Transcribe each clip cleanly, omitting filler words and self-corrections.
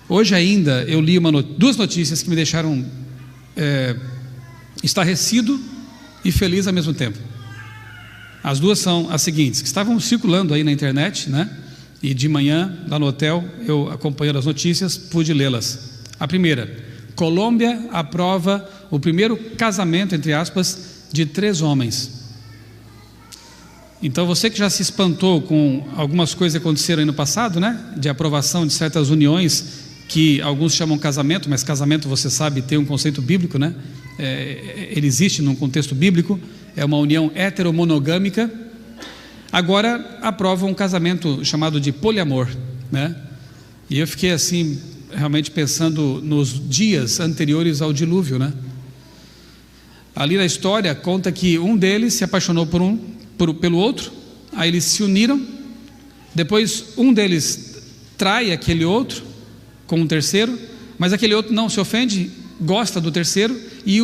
Hoje ainda eu li duas notícias que me deixaram estarrecido e feliz ao mesmo tempo. As duas são as seguintes, que estavam circulando aí na internet, né? E de manhã, lá no hotel, eu acompanhando as notícias, pude lê-las. A primeira: Colômbia aprova o primeiro casamento, entre aspas, de 3 homens. Então você que já se espantou com algumas coisas que aconteceram aí no passado, né? De aprovação de certas uniões, que alguns chamam casamento, mas casamento, você sabe, tem um conceito bíblico, né? Ele existe num contexto bíblico, é uma união heteromonogâmica. Agora aprovam um casamento chamado de poliamor, né? E eu fiquei assim, realmente pensando nos dias anteriores ao dilúvio, né? Ali na história conta que um deles se apaixonou pelo outro, aí eles se uniram, depois um deles trai aquele outro com um terceiro, mas aquele outro não se ofende, gosta do terceiro e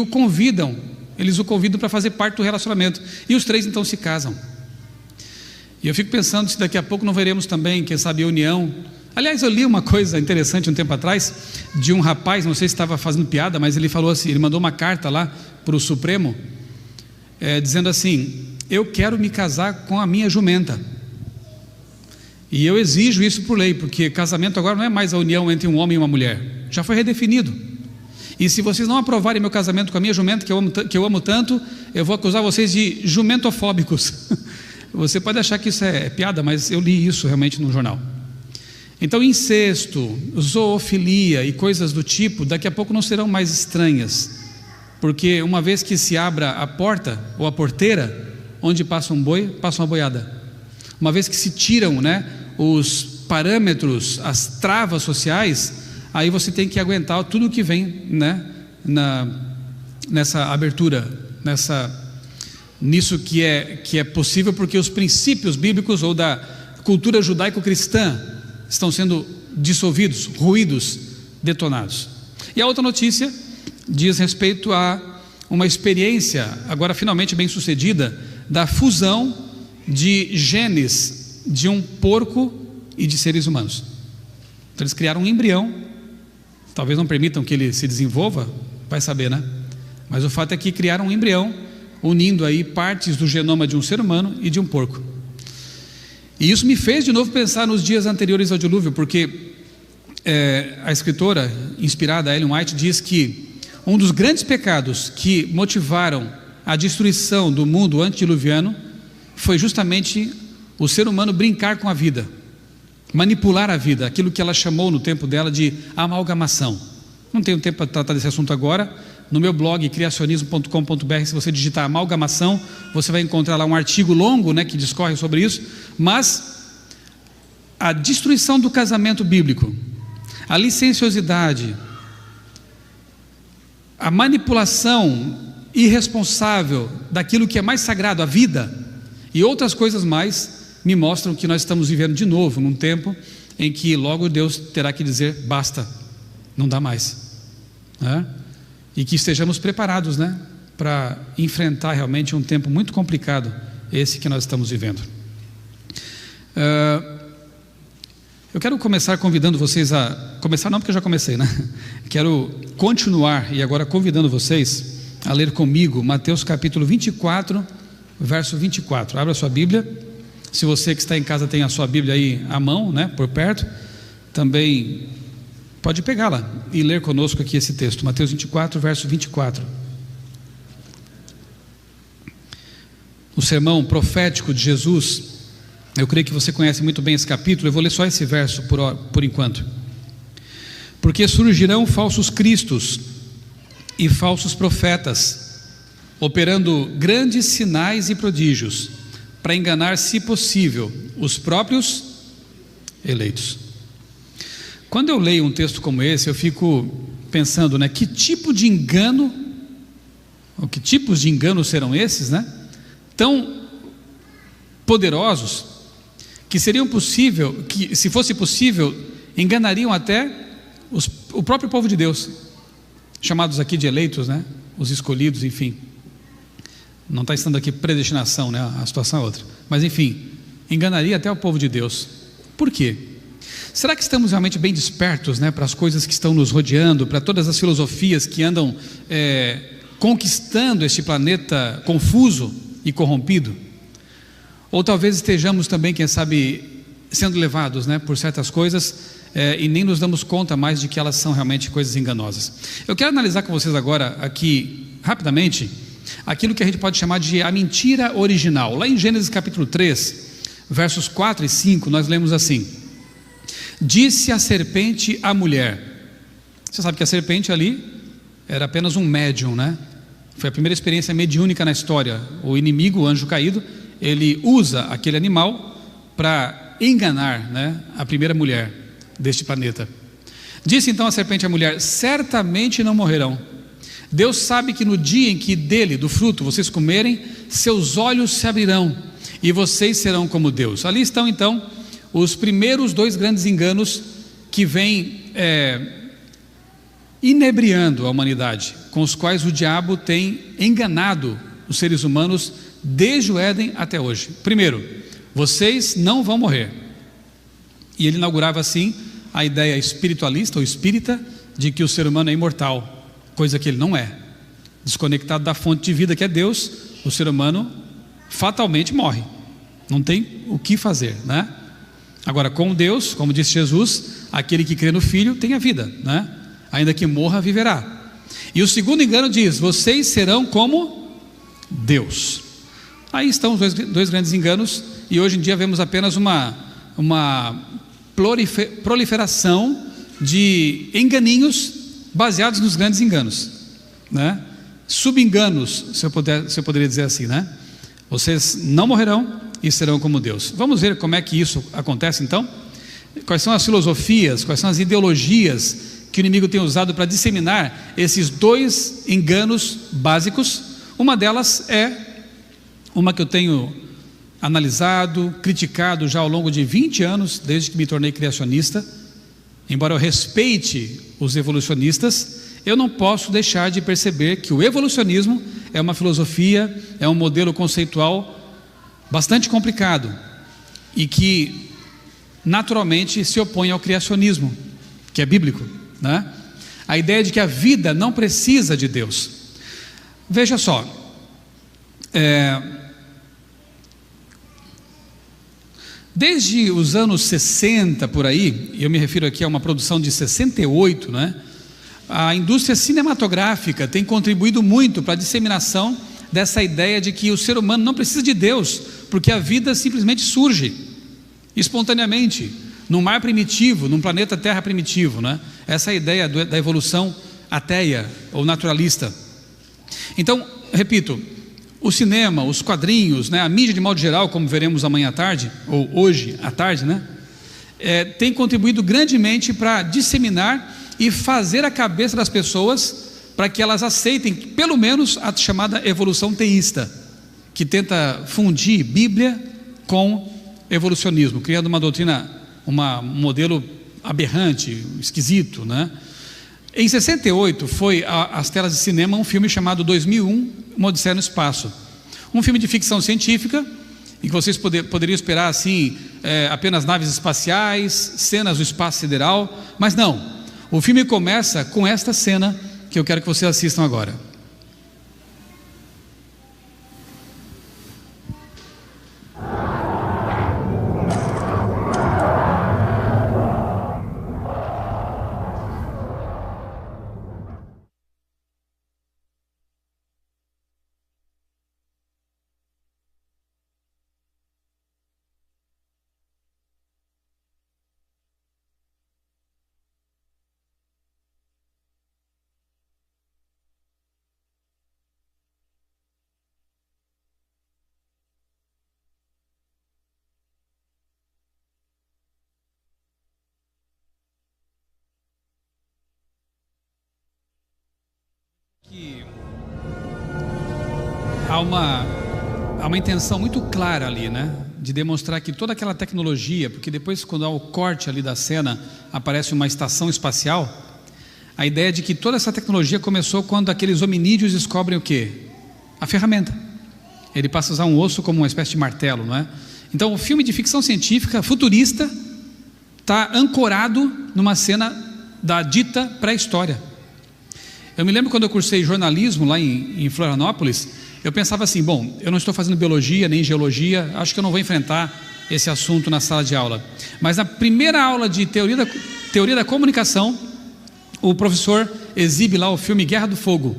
eles o convidam para fazer parte do relacionamento, e os 3 então se casam. E eu fico pensando se daqui a pouco não veremos também, quem sabe, a união. Aliás, eu li uma coisa interessante um tempo atrás, de um rapaz, não sei se estava fazendo piada, mas ele falou assim, ele mandou uma carta lá para o Supremo, dizendo assim: eu quero me casar com a minha jumenta, e eu exijo isso por lei, porque casamento agora não é mais a união entre um homem e uma mulher, já foi redefinido. E se vocês não aprovarem meu casamento com a minha jumenta, que eu amo tanto, eu vou acusar vocês de jumentofóbicos. Você pode achar que isso é piada, mas eu li isso realmente no jornal. Então incesto, zoofilia e coisas do tipo, daqui a pouco não serão mais estranhas, porque uma vez que se abra a porta ou a porteira, onde passa um boi, passa uma boiada. Uma vez que se tiram, né, os parâmetros, as travas sociais, aí você tem que aguentar tudo que vem, né, nessa abertura, nisso que é possível, porque os princípios bíblicos ou da cultura judaico-cristã estão sendo dissolvidos, ruídos, detonados. E a outra notícia diz respeito a uma experiência, agora finalmente bem sucedida, da fusão de genes de um porco e de seres humanos. Então eles criaram um embrião, talvez não permitam que ele se desenvolva, vai saber, né? Mas o fato é que criaram um embrião, unindo aí partes do genoma de um ser humano e de um porco. E isso me fez de novo pensar nos dias anteriores ao dilúvio, porque a escritora inspirada, Ellen White, diz que um dos grandes pecados que motivaram a destruição do mundo antediluviano foi justamente o ser humano brincar com a vida, manipular a vida, aquilo que ela chamou no tempo dela de amalgamação. Não tenho tempo para tratar desse assunto agora. No meu blog criacionismo.com.br, se você digitar amalgamação, você vai encontrar lá um artigo longo, né, que discorre sobre isso. Mas a destruição do casamento bíblico, a licenciosidade, a manipulação irresponsável daquilo que é mais sagrado, a vida, e outras coisas mais, me mostram que nós estamos vivendo de novo num tempo em que logo Deus terá que dizer basta, não dá mais, né? E que estejamos preparados, né, para enfrentar realmente um tempo muito complicado, esse que nós estamos vivendo. Eu quero começar convidando vocês começar não, porque eu já comecei, né? Quero continuar e agora convidando vocês a ler comigo Mateus capítulo 24, verso 24. Abra a sua Bíblia. Se você que está em casa tem a sua Bíblia aí à mão, né, por perto, também pode pegá-la e ler conosco aqui esse texto, Mateus 24, verso 24. O sermão profético de Jesus, eu creio que você conhece muito bem esse capítulo, eu vou ler só esse verso por enquanto. Porque surgirão falsos cristos e falsos profetas, operando grandes sinais e prodígios, para enganar, se possível, os próprios eleitos. Quando eu leio um texto como esse, eu fico pensando, né, que tipo de engano, ou que tipos de engano serão esses, né, tão poderosos, que seriam possível, que se fosse possível, enganariam até o próprio povo de Deus, chamados aqui de eleitos, né, os escolhidos, enfim. Não está estando aqui predestinação, né, a situação é outra, mas enfim, enganaria até o povo de Deus. Por quê? Será que estamos realmente bem despertos, né, para as coisas que estão nos rodeando, para todas as filosofias que andam conquistando este planeta confuso e corrompido? Ou talvez estejamos também, quem sabe, sendo levados, né, por certas coisas e nem nos damos conta mais de que elas são realmente coisas enganosas. Eu quero analisar com vocês agora aqui, rapidamente, aquilo que a gente pode chamar de a mentira original. Lá em Gênesis capítulo 3, versos 4 e 5, nós lemos assim: disse a serpente à mulher. Você sabe que a serpente ali era apenas um médium, né? Foi a primeira experiência mediúnica na história. O inimigo, o anjo caído, ele usa aquele animal para enganar, né, a primeira mulher deste planeta. Disse então a serpente à mulher: certamente não morrerão. Deus sabe que no dia em que dele, do fruto, vocês comerem, seus olhos se abrirão e vocês serão como Deus. Ali estão então os primeiros dois grandes enganos que vêm inebriando a humanidade, com os quais o diabo tem enganado os seres humanos desde o Éden até hoje. Primeiro, vocês não vão morrer. E ele inaugurava assim a ideia espiritualista ou espírita de que o ser humano é imortal, coisa que ele não é. Desconectado da fonte de vida que é Deus, o ser humano fatalmente morre, não tem o que fazer, né? Agora, com Deus, como disse Jesus, aquele que crê no Filho tem a vida, né? Ainda que morra, viverá. E o segundo engano diz: vocês serão como Deus. Aí estão os dois grandes enganos, e hoje em dia vemos apenas uma proliferação de enganinhos baseados nos grandes enganos, né? Sub-enganos, se eu poderia dizer assim, né? Vocês não morrerão e serão como Deus. Vamos ver como é que isso acontece então? Quais são as filosofias, quais são as ideologias que o inimigo tem usado para disseminar esses dois enganos básicos? Uma delas é uma que eu tenho analisado, criticado já ao longo de 20 anos, desde que me tornei criacionista. Embora eu respeite os evolucionistas, eu não posso deixar de perceber que o evolucionismo é uma filosofia, é um modelo conceitual bastante complicado e que naturalmente se opõe ao criacionismo, que é bíblico, né? A ideia de que a vida não precisa de Deus. Veja só, desde os anos 60 por aí, eu me refiro aqui a uma produção de 68, né? A indústria cinematográfica tem contribuído muito para a disseminação dessa ideia de que o ser humano não precisa de Deus, porque a vida simplesmente surge espontaneamente num mar primitivo, num planeta Terra primitivo, né? Essa é a ideia da evolução ateia ou naturalista. Então, repito, o cinema, os quadrinhos, né, a mídia de modo geral, como veremos amanhã à tarde, ou hoje à tarde, né, tem contribuído grandemente para disseminar e fazer a cabeça das pessoas para que elas aceitem pelo menos a chamada evolução teísta, que tenta fundir Bíblia com evolucionismo, criando uma doutrina, um modelo aberrante, esquisito, né? Em 68 foi às telas de cinema um filme chamado 2001, Uma Odisseia no Espaço, um filme de ficção científica, em que vocês poderiam esperar assim, apenas naves espaciais, cenas do espaço sideral, mas não. O filme começa com esta cena que eu quero que vocês assistam agora. Que há uma intenção muito clara ali, né, de demonstrar que toda aquela tecnologia, porque depois quando há o corte ali da cena, aparece uma estação espacial, a ideia de que toda essa tecnologia começou quando aqueles hominídeos descobrem o quê? A ferramenta. Ele passa a usar um osso como uma espécie de martelo, não é? Então o filme de ficção científica futurista, está ancorado numa cena da dita pré-história. Eu me lembro quando eu cursei jornalismo lá em Florianópolis, eu pensava assim, bom, eu não estou fazendo biologia nem geologia, acho que eu não vou enfrentar esse assunto na sala de aula. Mas na primeira aula de teoria da comunicação, o professor exibe lá o filme Guerra do Fogo,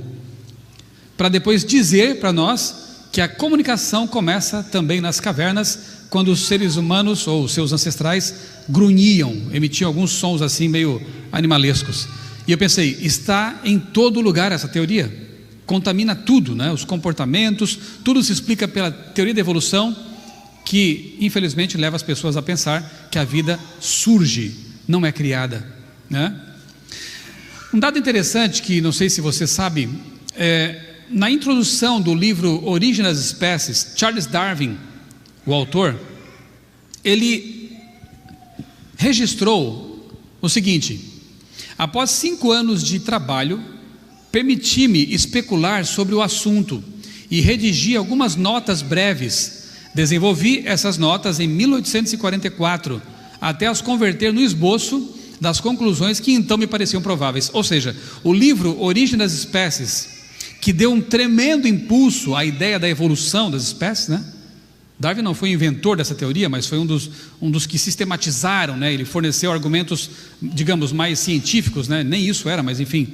para depois dizer para nós que a comunicação começa também nas cavernas, quando os seres humanos ou seus ancestrais grunhiam, emitiam alguns sons assim meio animalescos. E eu pensei, está em todo lugar essa teoria, contamina tudo, né? Os comportamentos, tudo se explica pela teoria da evolução, que infelizmente leva as pessoas a pensar que a vida surge, não é criada, né? Um dado interessante que não sei se você sabe, na introdução do livro Origem das Espécies, Charles Darwin, o autor, ele registrou o seguinte: após 5 anos de trabalho, permiti-me especular sobre o assunto e redigi algumas notas breves. Desenvolvi essas notas em 1844, até as converter no esboço das conclusões que então me pareciam prováveis. Ou seja, o livro Origem das Espécies, que deu um tremendo impulso à ideia da evolução das espécies, né? Darwin não foi inventor dessa teoria, mas foi um dos que sistematizaram, né? Ele forneceu argumentos, digamos, mais científicos, né? Nem isso era, mas enfim,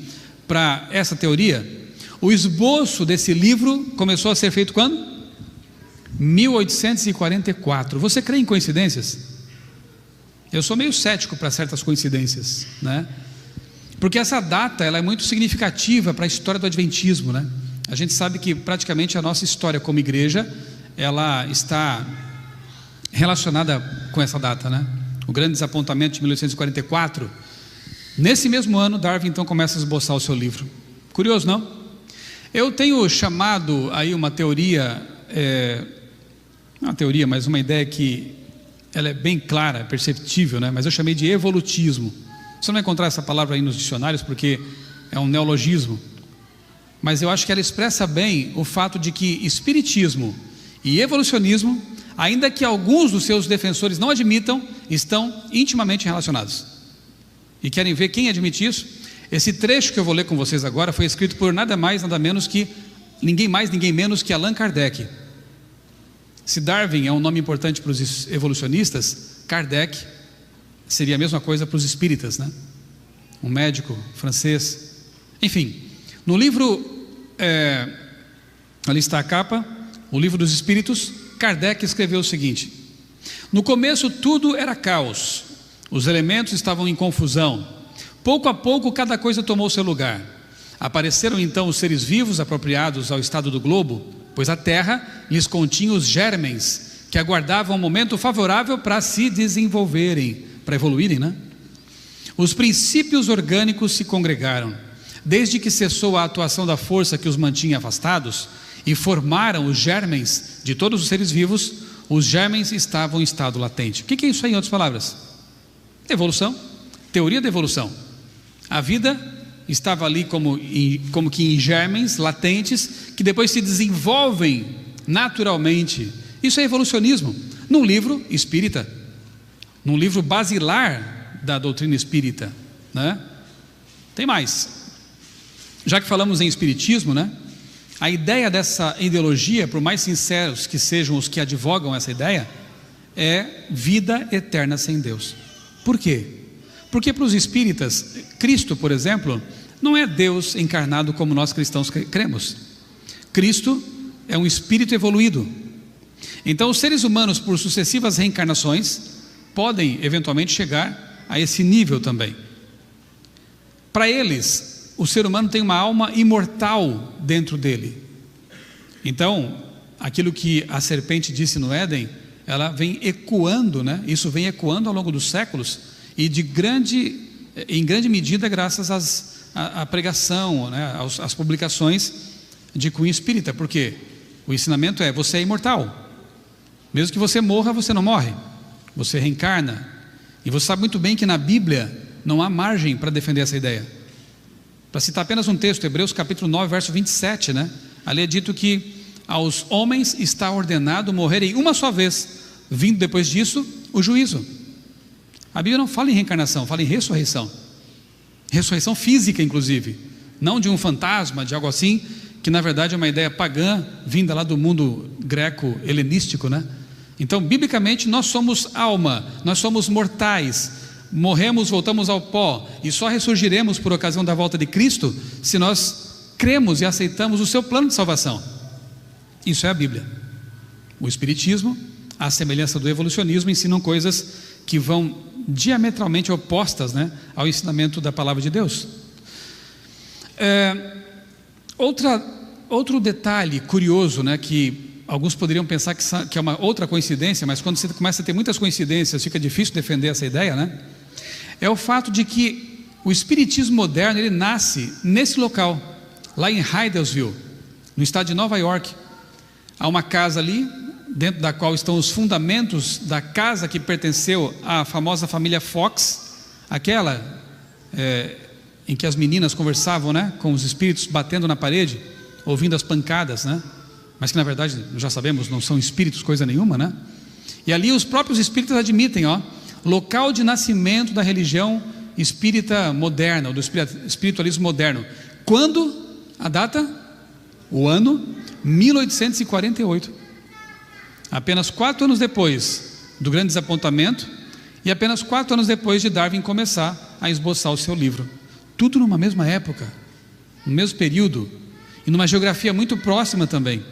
para essa teoria. O esboço desse livro começou a ser feito quando? 1844. Você crê em coincidências? Eu sou meio cético para certas coincidências, né? Porque essa data ela é muito significativa para a história do Adventismo, né? A gente sabe que praticamente a nossa história como igreja, ela está relacionada com essa data, né? O grande desapontamento de 1844. Nesse mesmo ano, Darwin então começa a esboçar o seu livro. Curioso, não? Eu tenho chamado aí uma teoria, não uma teoria, mas uma ideia que ela é bem clara, perceptível, né? Mas eu chamei de evolutismo. Você não vai encontrar essa palavra aí nos dicionários porque é um neologismo, mas eu acho que ela expressa bem o fato de que espiritismo e evolucionismo, ainda que alguns dos seus defensores não admitam, estão intimamente relacionados. E querem ver quem admite isso? Esse trecho que eu vou ler com vocês agora foi escrito por nada mais, nada menos que ninguém mais, ninguém menos que Allan Kardec. Se Darwin é um nome importante para os evolucionistas, Kardec seria a mesma coisa para os espíritas, né? Um médico francês. Enfim, no livro, ali está a capa, o Livro dos Espíritos, Kardec escreveu o seguinte: no começo tudo era caos, os elementos estavam em confusão, pouco a pouco cada coisa tomou seu lugar. Apareceram então os seres vivos apropriados ao estado do globo, pois a terra lhes continha os germens que aguardavam um momento favorável para se desenvolverem, para evoluírem, né? Os princípios orgânicos se congregaram, desde que cessou a atuação da força que os mantinha afastados, e formaram os germens de todos os seres vivos. Os germens estavam em estado latente. O que é isso aí, em outras palavras? Evolução, teoria da evolução. A vida estava ali como que em germens latentes, que depois se desenvolvem naturalmente. Isso é evolucionismo, num livro espírita, num livro basilar da doutrina espírita, né? Tem mais. Já que falamos em espiritismo, né? A ideia dessa ideologia, por mais sinceros que sejam os que advogam essa ideia, é vida eterna sem Deus. Por quê? Porque para os espíritas, Cristo, por exemplo, não é Deus encarnado como nós cristãos cremos. Cristo é um espírito evoluído. Então os seres humanos, por sucessivas reencarnações, podem eventualmente chegar a esse nível também. Para eles, o ser humano tem uma alma imortal dentro dele. Então, aquilo que a serpente disse no Éden, ela vem ecoando, né? Isso vem ecoando ao longo dos séculos, e em grande medida graças à pregação, né? às publicações de cunho espírita, porque o ensinamento é: você é imortal, mesmo que você morra, você não morre, você reencarna. E você sabe muito bem que na Bíblia não há margem para defender essa ideia. Para citar apenas um texto, Hebreus capítulo 9, verso 27, né? Ali é dito que aos homens está ordenado morrerem uma só vez, vindo depois disso o juízo. A Bíblia não fala em reencarnação, fala em ressurreição. Ressurreição física, inclusive. Não de um fantasma, de algo assim, que na verdade é uma ideia pagã, vinda lá do mundo greco-helenístico, né? Então, biblicamente, nós somos alma, nós somos mortais, morremos, voltamos ao pó, e só ressurgiremos por ocasião da volta de Cristo, se nós cremos e aceitamos o seu plano de salvação. Isso é a Bíblia. O Espiritismo, à semelhança do evolucionismo, ensinam coisas que vão diametralmente opostas, né, ao ensinamento da palavra de Deus. Outro detalhe curioso, né, que alguns poderiam pensar que é uma outra coincidência, mas quando você começa a ter muitas coincidências, fica difícil defender essa ideia, né? É o fato de que o Espiritismo moderno, ele nasce nesse local, lá em Hydelsville, no estado de Nova York. Há uma casa ali, dentro da qual estão os fundamentos da casa que pertenceu à famosa família Fox, aquela em que as meninas conversavam, né, com os espíritos batendo na parede, ouvindo as pancadas, né? Mas que na verdade, já sabemos, não são espíritos coisa nenhuma, né? E ali os próprios espíritos admitem, local de nascimento da religião espírita moderna, ou do espiritualismo moderno. Quando? A data? O ano 1848. Apenas 4 anos depois do grande desapontamento, e apenas 4 anos depois de Darwin começar a esboçar o seu livro. Tudo numa mesma época, no mesmo período, e numa geografia muito próxima também.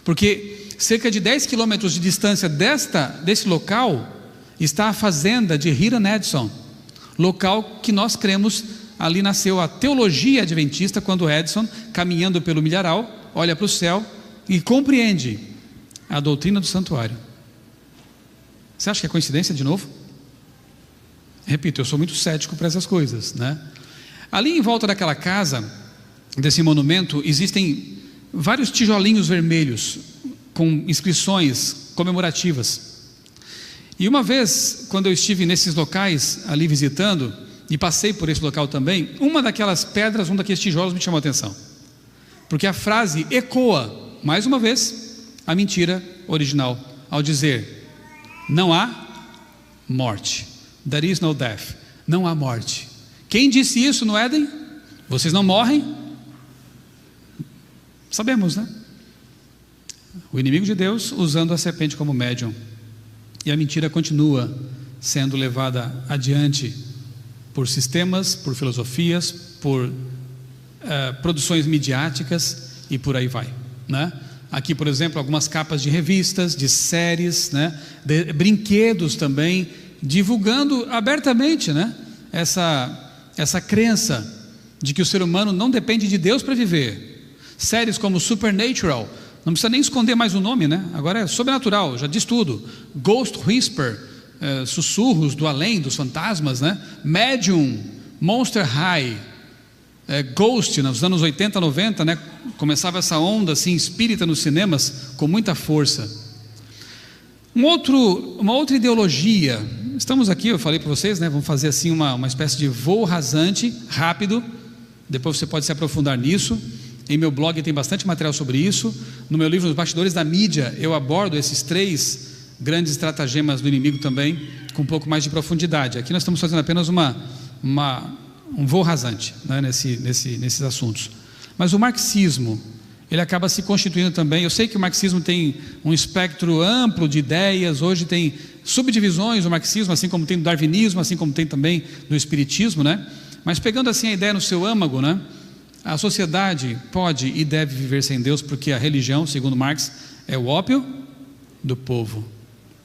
Porque cerca de 10 quilômetros de distância desse local está a fazenda de Hiram Edson, local que nós cremos, ali nasceu a teologia adventista, quando Edson, caminhando pelo milharal, olha para o céu e compreende a doutrina do santuário. Você acha que é coincidência de novo? Repito, eu sou muito cético para essas coisas, né? Ali em volta daquela casa, desse monumento, existem vários tijolinhos vermelhos com inscrições comemorativas. E uma vez, quando eu estive nesses locais ali visitando, e passei por esse local também, uma daquelas pedras, um daqueles tijolos me chamou a atenção, porque a frase ecoa, mais uma vez, a mentira original, ao dizer: não há morte. There is no death. Não há morte. Quem disse isso no Éden? Vocês não morrem? Sabemos, né? O inimigo de Deus usando a serpente como médium. E a mentira continua sendo levada adiante por sistemas, por filosofias, por produções midiáticas e por aí vai, né? Aqui, por exemplo, algumas capas de revistas, de séries, né? De brinquedos também, divulgando abertamente, né? Essa crença de que o ser humano não depende de Deus para viver. Séries como Supernatural, não precisa nem esconder mais o nome, né? Agora é sobrenatural, já diz tudo. Ghost Whisper, sussurros do além, dos fantasmas, né? Medium, Monster High, Ghost, nos anos 80, 90, né? Começava essa onda assim, espírita nos cinemas, com muita força. Uma outra ideologia, estamos aqui, eu falei para vocês, né? Vamos fazer assim uma espécie de voo rasante, rápido, depois você pode se aprofundar nisso. Em meu blog tem bastante material sobre isso. No meu livro, Os Bastidores da Mídia, eu abordo esses 3 grandes estratagemas do inimigo também, com um pouco mais de profundidade. Aqui nós estamos fazendo apenas um voo rasante, né, nesses assuntos. Mas o marxismo, ele acaba se constituindo também. Eu sei que o marxismo tem um espectro amplo de ideias, hoje tem subdivisões do marxismo, assim como tem do darwinismo, assim como tem também do espiritismo, né? Mas pegando assim a ideia no seu âmago, né? A sociedade pode e deve viver sem Deus, porque a religião, segundo Marx, é o ópio do povo.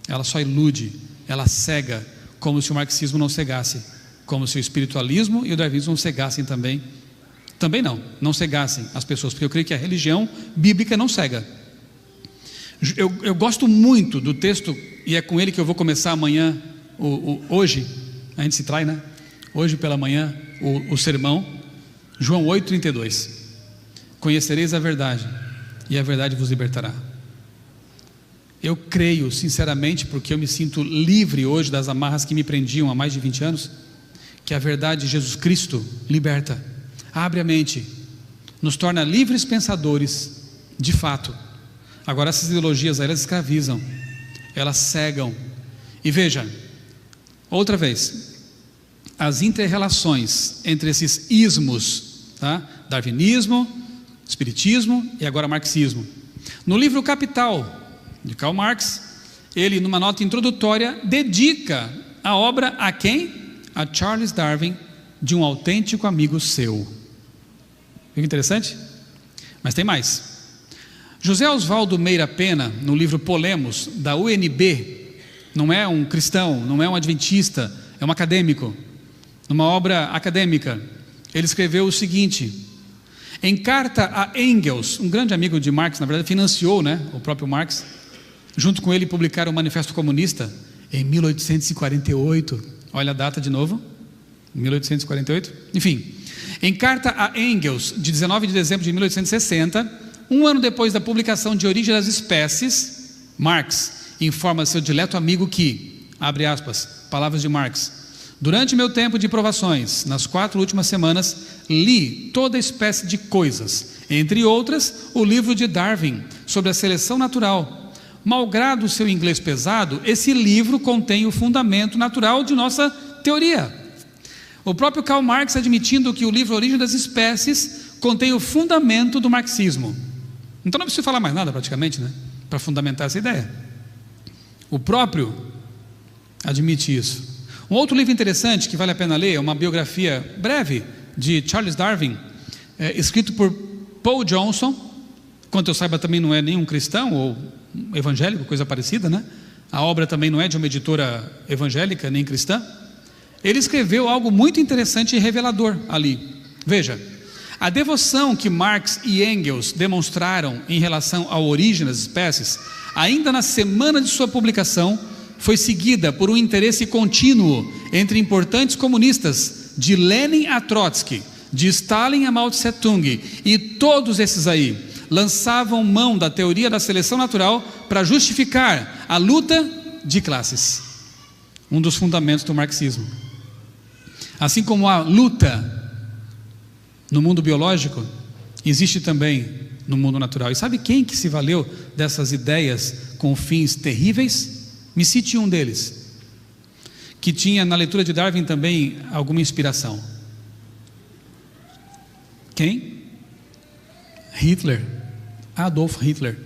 Ela só ilude, ela cega, como se o marxismo não cegasse, como se o espiritualismo e o darwinismo não cegassem também. Também não cegassem as pessoas, porque eu creio que a religião bíblica não cega. Eu gosto muito do texto, e é com ele que eu vou começar amanhã, hoje, a gente se trai, né? Hoje pela manhã, o sermão. João 8,32. Conhecereis a verdade, e a verdade vos libertará. Eu creio sinceramente, porque eu me sinto livre hoje das amarras que me prendiam há mais de 20 anos, que a verdade de Jesus Cristo liberta, abre a mente, nos torna livres pensadores, de fato. Agora essas ideologias, elas escravizam, elas cegam. E veja, Outra vez, as inter-relações entre esses ismos, tá? Darwinismo, espiritismo e agora marxismo. No livro Capital, de Karl Marx, ele, numa nota introdutória, dedica a obra a quem? A Charles Darwin, de um autêntico amigo seu. Fica interessante? Mas tem mais. José Oswaldo Meira Pena, no livro Polemos, da UNB, não é um cristão, não é um adventista, é um acadêmico, numa obra acadêmica, ele escreveu o seguinte: em carta a Engels, um grande amigo de Marx, na verdade financiou, né, o próprio Marx, junto com ele publicaram o Manifesto Comunista em 1848, olha a data de novo, 1848, enfim, em carta a Engels, de 19 de dezembro de 1860, um ano depois da publicação de Origem das Espécies, Marx informa seu dileto amigo que, abre aspas, palavras de Marx: durante meu tempo de provações, nas 4 últimas semanas, li toda espécie de coisas, entre outras, o livro de Darwin, sobre a seleção natural. Malgrado o seu inglês pesado, esse livro contém o fundamento natural de nossa teoria. O próprio Karl Marx admitindo que o livro Origem das Espécies contém o fundamento do marxismo. Então não preciso falar mais nada praticamente, né, para fundamentar essa ideia. O próprio admite isso. Um outro livro interessante que vale a pena ler é uma biografia breve de Charles Darwin, escrito por Paul Johnson. Quanto eu saiba, também não é nenhum cristão ou evangélico, coisa parecida, né? A obra também não é de uma editora evangélica nem cristã. Ele escreveu algo muito interessante e revelador ali. Veja, a devoção que Marx e Engels demonstraram em relação à origem das espécies, ainda na semana de sua publicação, foi seguida por um interesse contínuo entre importantes comunistas, de Lenin a Trotsky, de Stalin a Mao Tse-tung, e todos esses aí lançavam mão da teoria da seleção natural para justificar a luta de classes, um dos fundamentos do marxismo. Assim como a luta no mundo biológico, existe também no mundo natural. E sabe quem que se valeu dessas ideias com fins terríveis? Me cite um deles, que tinha na leitura de Darwin também alguma inspiração. Quem? Hitler, Adolf Hitler.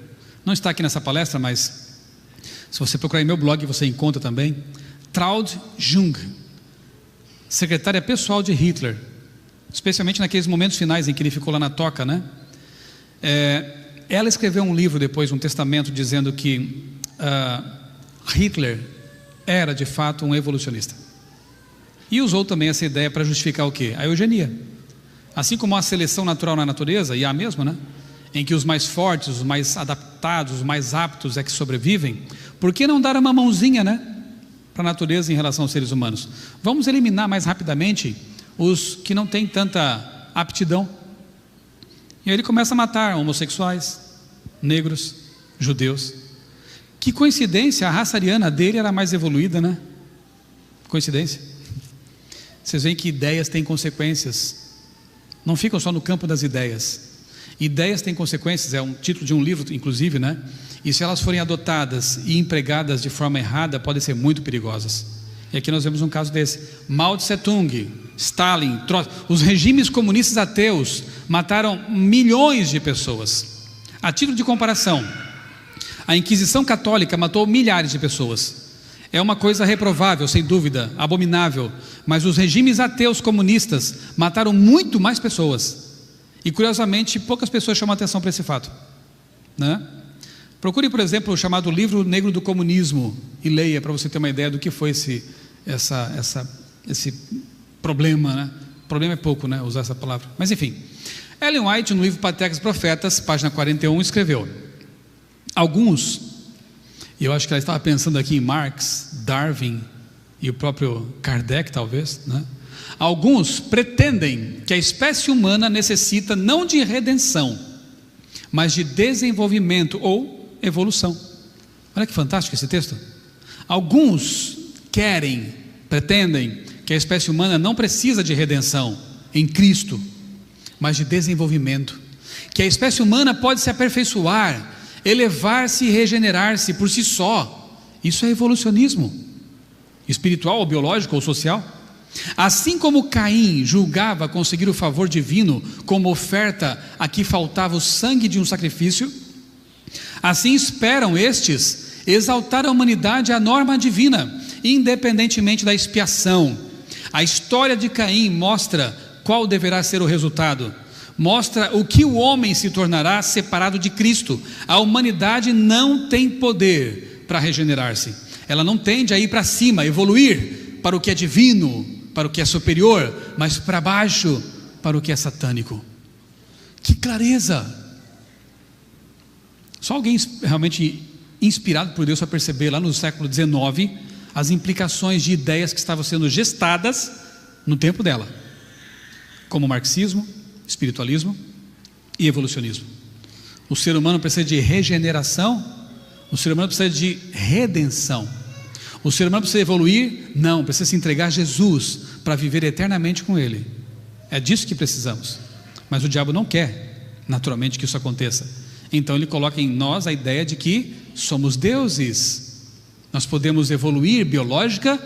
Não está aqui nessa palestra, mas se você procurar em meu blog você encontra também. Traud Jung, secretária pessoal de Hitler, especialmente naqueles momentos finais em que ele ficou lá na toca, né? Ela escreveu um livro depois, um testamento, dizendo que Hitler era de fato um evolucionista, e usou também essa ideia para justificar o quê? A eugenia. Assim como a seleção natural na natureza, e há mesmo, né? Em que os mais fortes, os mais adaptados, os mais aptos é que sobrevivem, por que não dar uma mãozinha, né, para a natureza em relação aos seres humanos? Vamos eliminar mais rapidamente os que não têm tanta aptidão. E aí ele começa a matar homossexuais, negros, judeus. Que coincidência, a raça ariana dele era mais evoluída, né? Coincidência? Vocês veem que ideias têm consequências, não ficam só no campo das ideias. Ideias têm consequências, é um título de um livro, inclusive, né? E se elas forem adotadas e empregadas de forma errada, podem ser muito perigosas. E aqui nós vemos um caso desse. Mao Tse-tung, Stalin, os regimes comunistas ateus mataram milhões de pessoas. A título de comparação, a Inquisição Católica matou milhares de pessoas. É uma coisa reprovável, sem dúvida, abominável, mas os regimes ateus comunistas mataram muito mais pessoas. E curiosamente, poucas pessoas chamam atenção para esse fato, né? Procure, por exemplo, o chamado Livro Negro do Comunismo e leia, para você ter uma ideia do que foi esse problema, né? Problema é pouco, né, usar essa palavra, mas enfim. Ellen White, no livro Patriarcas e Profetas, página 41, escreveu: alguns, e eu acho que ela estava pensando aqui em Marx, Darwin e o próprio Kardec, talvez, né? Alguns pretendem que a espécie humana necessita não de redenção, mas de desenvolvimento ou evolução. Olha que fantástico esse texto. Alguns pretendem que a espécie humana não precisa de redenção em Cristo, mas de desenvolvimento, que a espécie humana pode se espiritual ou biológico ou social. Assim como Caim julgava conseguir o favor divino como oferta a que faltava o sangue de um sacrifício, assim esperam estes exaltar a humanidade à norma divina, independentemente da expiação. A história de Caim mostra qual deverá ser o resultado, mostra o que o homem se tornará separado de Cristo. A humanidade não tem poder para regenerar-se, ela não tende a ir para cima, evoluir para o que é divino, para o que é superior, mas para baixo, para o que é satânico. Que clareza! Só alguém realmente inspirado por Deus para perceber lá no século XIX as implicações de ideias que estavam sendo gestadas no tempo dela, como marxismo, espiritualismo e evolucionismo. O ser humano precisa de regeneração, o ser humano precisa de redenção. O ser humano precisa evoluir? Não, precisa se entregar a Jesus para viver eternamente com Ele. É disso que precisamos. Mas o diabo não quer, naturalmente, que isso aconteça. Então ele coloca em nós a ideia de que somos deuses. Nós podemos evoluir biológica,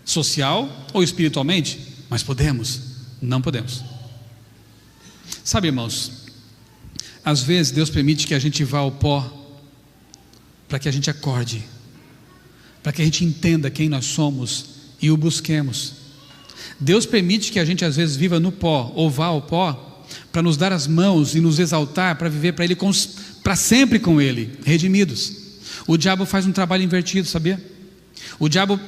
social ou espiritualmente, mas podemos? Não podemos. Sabe, irmãos, às vezes Deus permite que a gente vá ao pó para que a gente acorde, para que a gente entenda quem nós somos e o busquemos. Deus permite que a gente às vezes viva no pó ou vá ao pó para nos dar as mãos e nos exaltar, para viver para Ele, para sempre com Ele, redimidos. O diabo faz um trabalho invertido, sabia? O diabo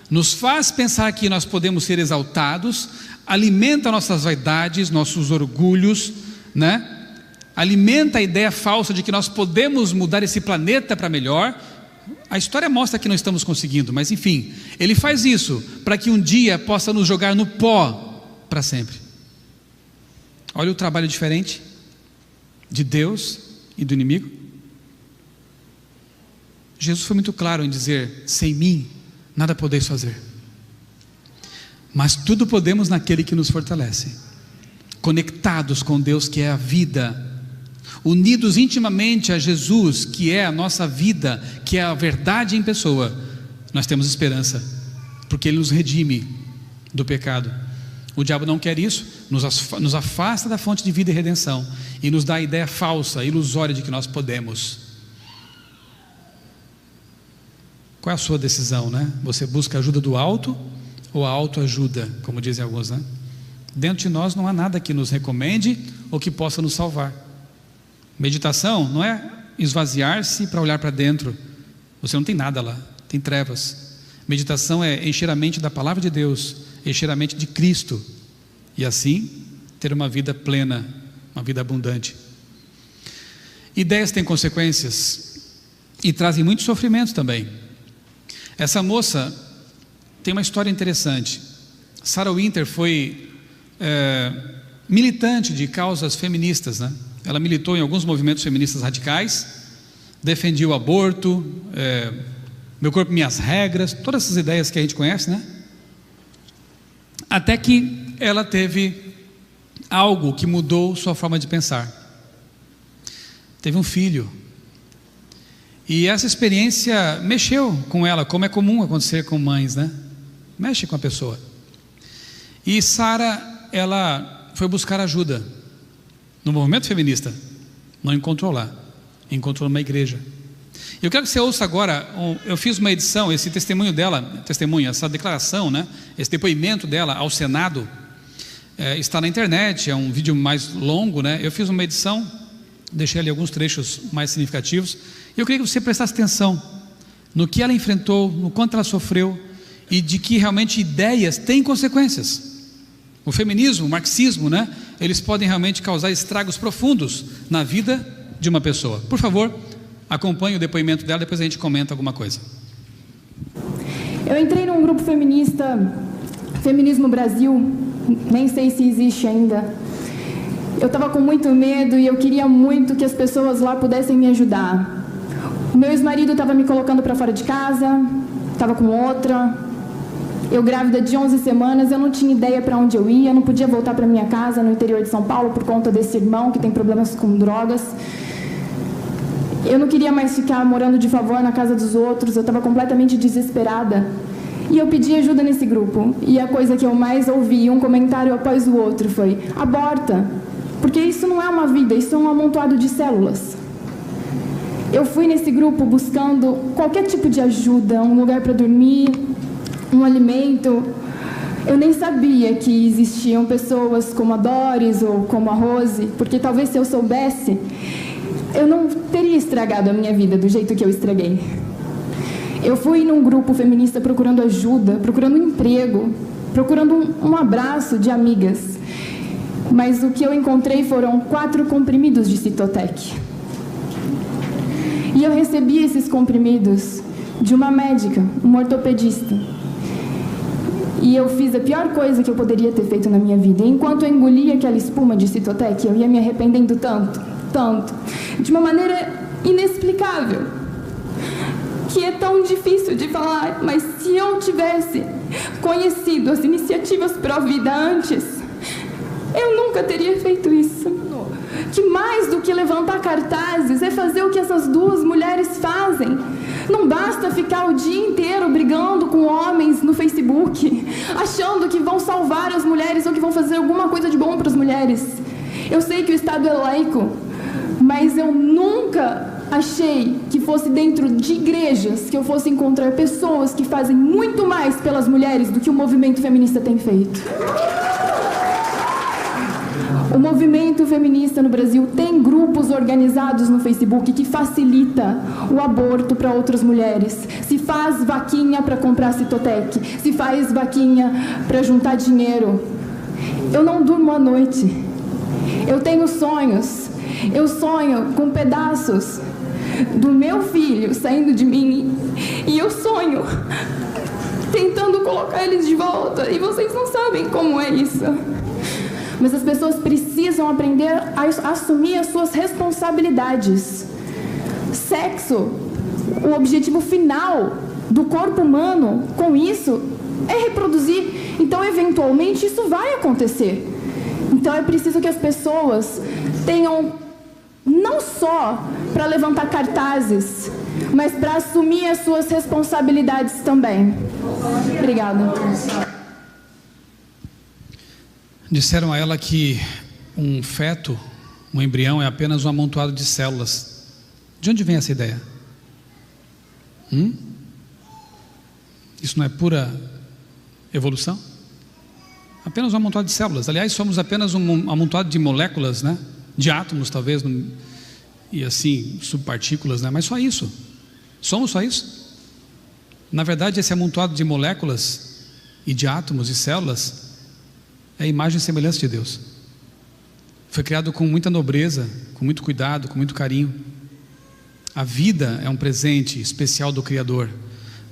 nos faz pensar que nós podemos ser exaltados, alimenta nossas vaidades, nossos orgulhos, né? Alimenta a ideia falsa de que nós podemos mudar esse planeta para melhor. A história mostra que não estamos conseguindo, mas enfim, ele faz isso para que um dia possa nos jogar no pó para sempre. Olha o trabalho diferente de Deus e do inimigo. Jesus foi muito claro em dizer: sem mim nada podeis fazer, mas tudo podemos naquele que nos fortalece. Conectados com Deus, que é a vida, unidos intimamente a Jesus, que é a nossa vida, que é a verdade em pessoa, nós temos esperança, porque Ele nos redime do pecado. O diabo não quer isso, nos afasta da fonte de vida e redenção, e nos dá a ideia falsa, ilusória de que nós podemos. Qual é a sua decisão, né? Você busca a ajuda do alto ou a autoajuda, como dizem alguns, né? Dentro de nós não há nada que nos recomende ou que possa nos salvar. Meditação não é esvaziar-se para olhar para dentro. Você não tem nada lá, tem trevas. Meditação é encher a mente da palavra de Deus, encher a mente de Cristo, e assim ter uma vida plena, uma vida abundante. Ideias têm consequências e trazem muito sofrimento também. Essa moça tem uma história interessante. Sarah Winter foi militante de causas feministas, né? Ela militou em alguns movimentos feministas radicais, defendia o aborto, meu corpo, minhas regras, todas essas ideias que a gente conhece, né? Até que ela teve algo que mudou sua forma de pensar. Teve um filho, e essa experiência mexeu com ela, como é comum acontecer com mães, né? Mexe com a pessoa. E Sarah, ela foi buscar ajuda no movimento feminista, não encontrou lá, encontrou numa igreja. Eu quero que você ouça agora, eu fiz uma edição, esse testemunho dela, essa declaração, né? Esse depoimento dela ao Senado, está na internet, é um vídeo mais longo, né? Eu fiz uma edição, deixei ali alguns trechos mais significativos, e eu queria que você prestasse atenção no que ela enfrentou, no quanto ela sofreu, e de que realmente ideias têm consequências. O feminismo, o marxismo, né? Eles podem realmente causar estragos profundos na vida de uma pessoa. Por favor, acompanhe o depoimento dela, depois a gente comenta alguma coisa. Eu entrei num grupo feminista, Feminismo Brasil, nem sei se existe ainda. Eu estava com muito medo e eu queria muito que as pessoas lá pudessem me ajudar. O meu ex-marido estava me colocando para fora de casa, estava com outra. Eu grávida de 11 semanas, eu não tinha ideia para onde eu ia, não podia voltar para minha casa no interior de São Paulo por conta desse irmão que tem problemas com drogas. Eu não queria mais ficar morando de favor na casa dos outros, eu estava completamente desesperada. E eu pedi ajuda nesse grupo. E a coisa que eu mais ouvi, um comentário após o outro, foi: aborta, porque isso não é uma vida, isso é um amontoado de células. Eu fui nesse grupo buscando qualquer tipo de ajuda, um lugar para dormir, um alimento. Eu nem sabia que existiam pessoas como a Doris ou como a Rose, porque talvez se eu soubesse, eu não teria estragado a minha vida do jeito que eu estraguei. Eu fui num grupo feminista procurando ajuda, procurando um emprego, procurando um abraço de amigas. Mas o que eu encontrei foram 4 comprimidos de Citotec. E eu recebi esses comprimidos de uma médica, uma ortopedista. E eu fiz a pior coisa que eu poderia ter feito na minha vida. E enquanto eu engolia aquela espuma de Citotec, eu ia me arrependendo tanto, de uma maneira inexplicável, que é tão difícil de falar. Mas se eu tivesse conhecido as iniciativas pró-vida antes, eu nunca teria feito isso. Que mais do que levantar cartazes é fazer o que essas 2 mulheres fazem. Não basta ficar o dia inteiro brigando com homens no Facebook, achando que vão salvar as mulheres ou que vão fazer alguma coisa de bom para as mulheres. Eu sei que o Estado é laico, mas eu nunca achei que fosse dentro de igrejas que eu fosse encontrar pessoas que fazem muito mais pelas mulheres do que o movimento feminista tem feito. O movimento feminista no Brasil tem grupos organizados no Facebook que facilita o aborto para outras mulheres. Se faz vaquinha para comprar Citotec, se faz vaquinha para juntar dinheiro. Eu não durmo à noite. Eu tenho sonhos. Eu sonho com pedaços do meu filho saindo de mim. E eu sonho tentando colocar eles de volta. E vocês não sabem como é isso. Mas as pessoas precisam aprender a assumir as suas responsabilidades. Sexo, o objetivo final do corpo humano com isso é reproduzir. Então, eventualmente, isso vai acontecer. Então, é preciso que as pessoas tenham, não só para levantar cartazes, mas para assumir as suas responsabilidades também. Obrigada. Disseram a ela que um feto, um embrião, é apenas um amontoado de células. De onde vem essa ideia? Isso não é pura evolução? Apenas um amontoado de células. Aliás, somos apenas um amontoado de moléculas, né? De átomos, talvez, e assim, subpartículas, né? Mas só isso. Somos só isso. Na verdade, esse amontoado de moléculas e de átomos e células é a imagem e semelhança de Deus. Foi criado com muita nobreza, com muito cuidado, com muito carinho. A vida é um presente especial do Criador.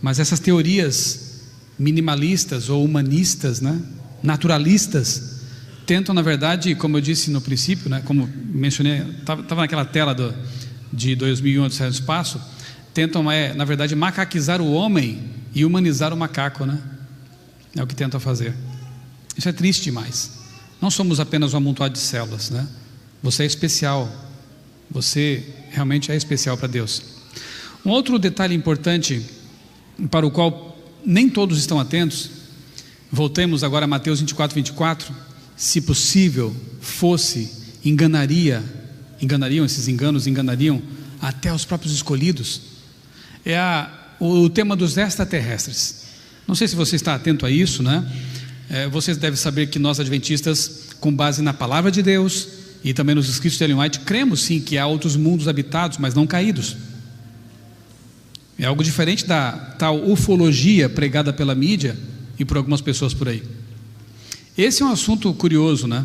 Mas essas teorias minimalistas ou humanistas, né, naturalistas, tentam, na verdade, como eu disse no princípio, né, como mencionei, estava naquela tela de 2001, Odisseia no Espaço, tentam, na verdade, macaquizar o homem e humanizar o macaco, né? É o que tentam fazer. Isso é triste demais. Não somos apenas um amontoado de células, né? Você é especial. Você realmente é especial para Deus. Um outro detalhe importante, para o qual nem todos estão atentos, voltemos agora a Mateus 24, 24. Se possível fosse, enganariam esses enganos, enganariam até os próprios escolhidos. É o tema dos extraterrestres. Não sei se você está atento a isso, né? Vocês devem saber que nós adventistas, com base na palavra de Deus e também nos escritos de Ellen White, cremos sim que há outros mundos habitados, mas não caídos. É algo diferente da tal ufologia pregada pela mídia e por algumas pessoas por aí. Esse é um assunto curioso, né?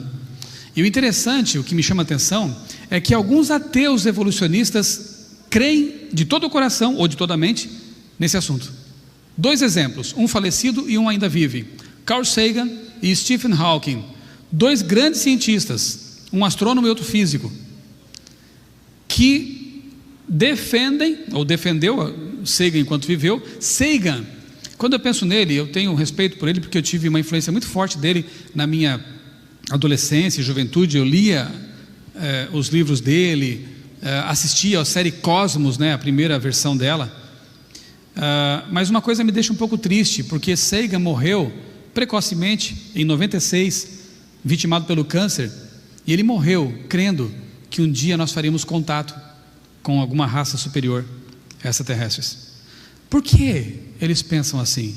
E o interessante, o que me chama a atenção, é que alguns ateus evolucionistas creem de todo o coração ou de toda a mente nesse assunto. 2 exemplos, um falecido e um ainda vive. Carl Sagan e Stephen Hawking, 2 grandes cientistas, um astrônomo e outro físico, que defendem, ou defendeu Sagan enquanto viveu. Sagan, quando eu penso nele, eu tenho respeito por ele, porque eu tive uma influência muito forte dele na minha adolescência e juventude. Eu lia os livros dele, assistia à série Cosmos, né, a primeira versão dela. Mas uma coisa me deixa um pouco triste, porque Sagan morreu precocemente, em 96, vitimado pelo câncer, e ele morreu crendo que um dia nós faríamos contato com alguma raça superior, extraterrestres. Por que eles pensam assim?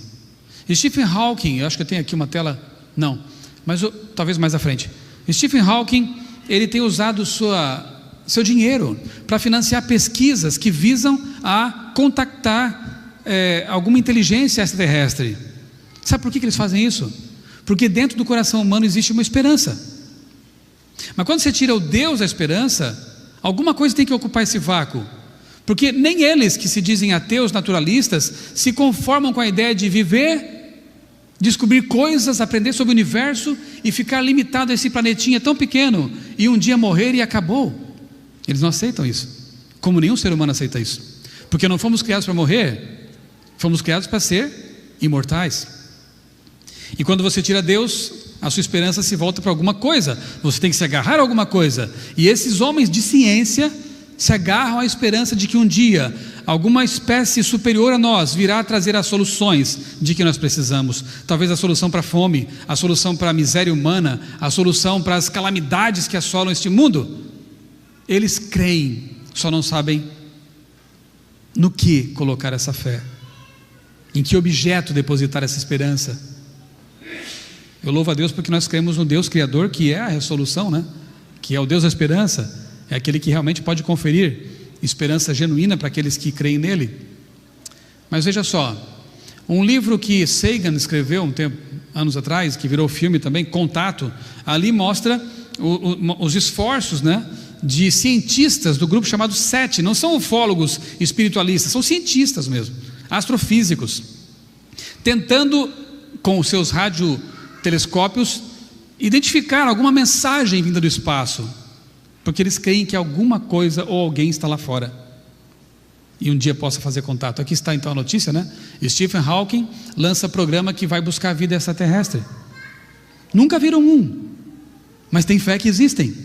Stephen Hawking, eu acho que eu tenho aqui uma tela, não, mas talvez mais à frente. Stephen Hawking, ele tem usado seu dinheiro para financiar pesquisas que visam a contactar alguma inteligência extraterrestre. Sabe por que eles fazem isso? Porque dentro do coração humano existe uma esperança. Mas quando você tira o Deus da esperança, alguma coisa tem que ocupar esse vácuo. Porque nem eles que se dizem ateus naturalistas se conformam com a ideia de viver, descobrir coisas, aprender sobre o universo e ficar limitado a esse planetinha tão pequeno e um dia morrer e acabou. Eles não aceitam isso, como nenhum ser humano aceita isso, porque não fomos criados para morrer, fomos criados para ser imortais. E quando você tira Deus, a sua esperança se volta para alguma coisa, você tem que se agarrar a alguma coisa, e esses homens de ciência se agarram à esperança de que um dia alguma espécie superior a nós virá trazer as soluções de que nós precisamos. Talvez a solução para a fome, a solução para a miséria humana, a solução para as calamidades que assolam este mundo. Eles creem, só não sabem no que colocar essa fé, em que objeto depositar essa esperança. Eu louvo a Deus porque nós cremos no Deus Criador, que é a resolução, né? Que é o Deus da esperança. É aquele que realmente pode conferir esperança genuína para aqueles que creem nele. Mas veja só, um livro que Sagan escreveu anos atrás, que virou filme também, Contato, ali mostra os esforços, né, de cientistas do grupo chamado SETI. Não são ufólogos espiritualistas, são cientistas mesmo, astrofísicos, tentando com os seus radiotelescópios identificar alguma mensagem vinda do espaço, porque eles creem que alguma coisa ou alguém está lá fora e um dia possa fazer contato. Aqui está então a notícia, né? Stephen Hawking lança programa que vai buscar a vida extraterrestre. Nunca viram um, mas tem fé que existem.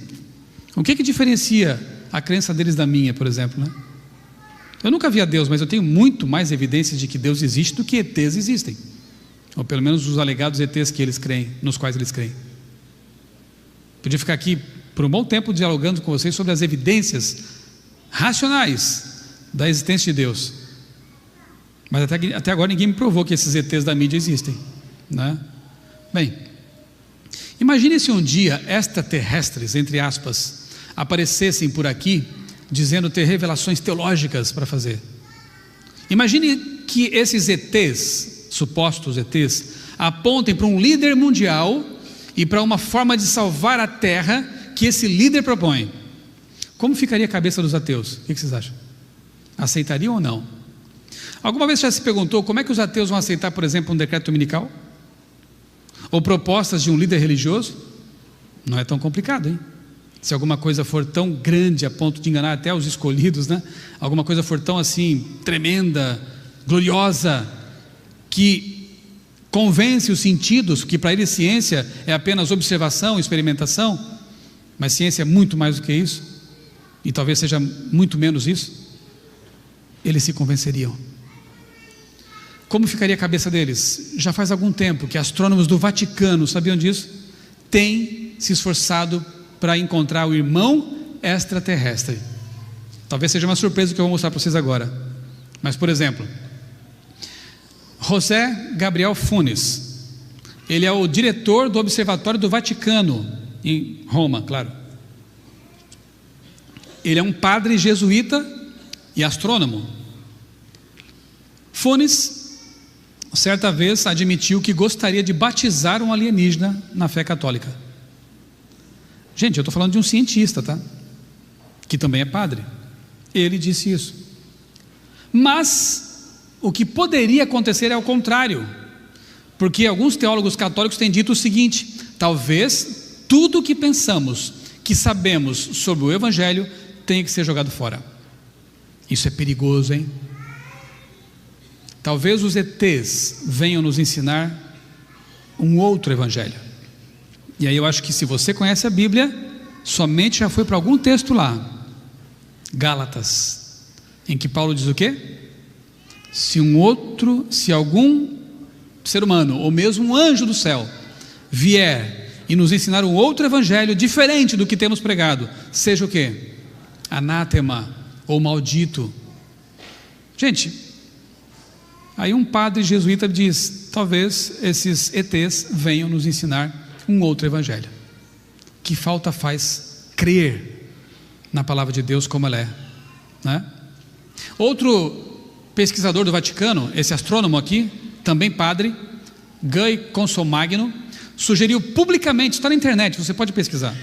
O que diferencia a crença deles da minha, por exemplo, né? Eu nunca vi a Deus, mas eu tenho muito mais evidências de que Deus existe do que ETs existem, ou pelo menos os alegados ETs que eles creem, nos quais eles creem. Podia ficar aqui por um bom tempo dialogando com vocês sobre as evidências racionais da existência de Deus, mas até agora ninguém me provou que esses ETs da mídia existem, né? Bem, imagine se um dia extraterrestres, entre aspas, aparecessem por aqui dizendo ter revelações teológicas para fazer. Imagine que esses ETs, supostos ETs, apontem para um líder mundial e para uma forma de salvar a terra que esse líder propõe. Como ficaria a cabeça dos ateus? O que vocês acham? Aceitariam ou não? Alguma vez já se perguntou como é que os ateus vão aceitar, por exemplo, um decreto dominical? Ou propostas de um líder religioso? Não é tão complicado, hein? Se alguma coisa for tão grande a ponto de enganar até os escolhidos, né? Alguma coisa for tão assim, tremenda, gloriosa, que convence os sentidos, que para eles ciência é apenas observação, experimentação, mas ciência é muito mais do que isso, e talvez seja muito menos isso, eles se convenceriam. Como ficaria a cabeça deles? Já faz algum tempo que astrônomos do Vaticano, sabiam disso? Têm se esforçado para encontrar o irmão extraterrestre. Talvez seja uma surpresa o que eu vou mostrar para vocês agora. Mas, por exemplo, José Gabriel Funes, ele é o diretor do Observatório do Vaticano, em Roma, claro. Ele é um padre jesuíta e astrônomo. Funes, certa vez, admitiu que gostaria de batizar um alienígena na fé católica. Gente, eu estou falando de um cientista, tá? Que também é padre. Ele disse isso. Mas o que poderia acontecer é o contrário, porque alguns teólogos católicos têm dito o seguinte: talvez tudo o que pensamos, que sabemos sobre o Evangelho, tenha que ser jogado fora. Isso é perigoso, hein? Talvez os ETs venham nos ensinar um outro Evangelho. E aí eu acho que se você conhece a Bíblia, somente já foi para algum texto lá, Gálatas, em que Paulo diz o quê? Se algum ser humano, ou mesmo um anjo do céu, vier e nos ensinar um outro evangelho diferente do que temos pregado, seja o quê? Anátema ou maldito. Gente, aí um padre jesuíta diz: talvez esses ETs venham nos ensinar um outro evangelho. Que falta faz crer na palavra de Deus como ela é, né? Outro pesquisador do Vaticano, esse astrônomo aqui, também padre, Guy Consolmagno, sugeriu publicamente, está na internet, você pode pesquisar,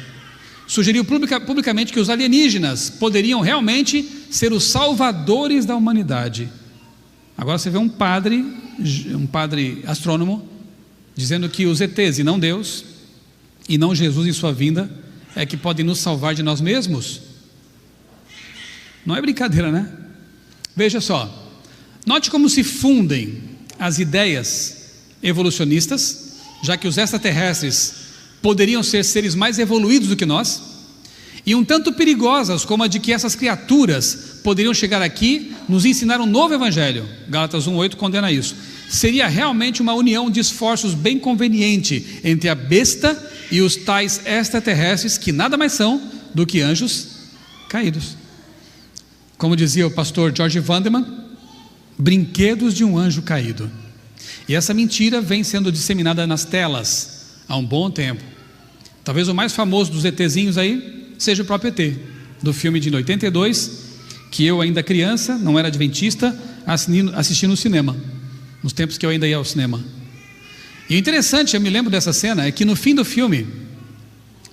sugeriu publicamente que os alienígenas poderiam realmente ser os salvadores da humanidade. Agora você vê um padre astrônomo, dizendo que os ETs e não Deus, e não Jesus em sua vinda, é que podem nos salvar de nós mesmos. Não é brincadeira, né? Veja só, note como se fundem as ideias evolucionistas, já que os extraterrestres poderiam ser seres mais evoluídos do que nós, e um tanto perigosas como a de que essas criaturas poderiam chegar aqui, nos ensinar um novo evangelho. Gálatas 1:8 condena isso. Seria realmente uma união de esforços bem conveniente entre a besta e os tais extraterrestres, que nada mais são do que anjos caídos. Como dizia o pastor George Vanderman, brinquedos de um anjo caído. E essa mentira vem sendo disseminada nas telas há um bom tempo. Talvez o mais famoso dos ETzinhos aí seja o próprio ET, do filme de 82, que eu ainda criança, não era adventista, assisti no cinema, nos tempos que eu ainda ia ao cinema. E o interessante, eu me lembro dessa cena, é que no fim do filme,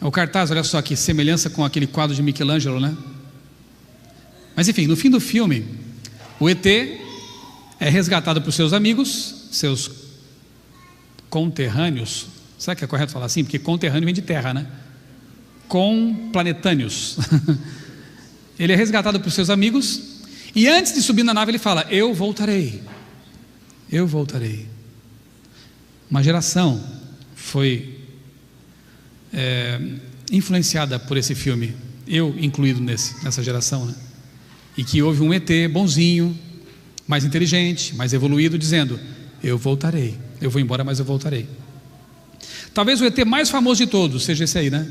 o cartaz, olha só que semelhança com aquele quadro de Michelangelo, né? Mas enfim, no fim do filme, o ET é resgatado por seus amigos, seus conterrâneos. Será que é correto falar assim? Porque conterrâneo vem de terra, né? Complanetâneos. Ele é resgatado por seus amigos, e antes de subir na nave ele fala: eu voltarei, eu voltarei. Uma geração foi influenciada por esse filme, eu incluído nessa geração, né? E que houve um ET bonzinho, mais inteligente, mais evoluído, dizendo: eu voltarei, eu vou embora, mas eu voltarei. Talvez o ET mais famoso de todos seja esse aí, né?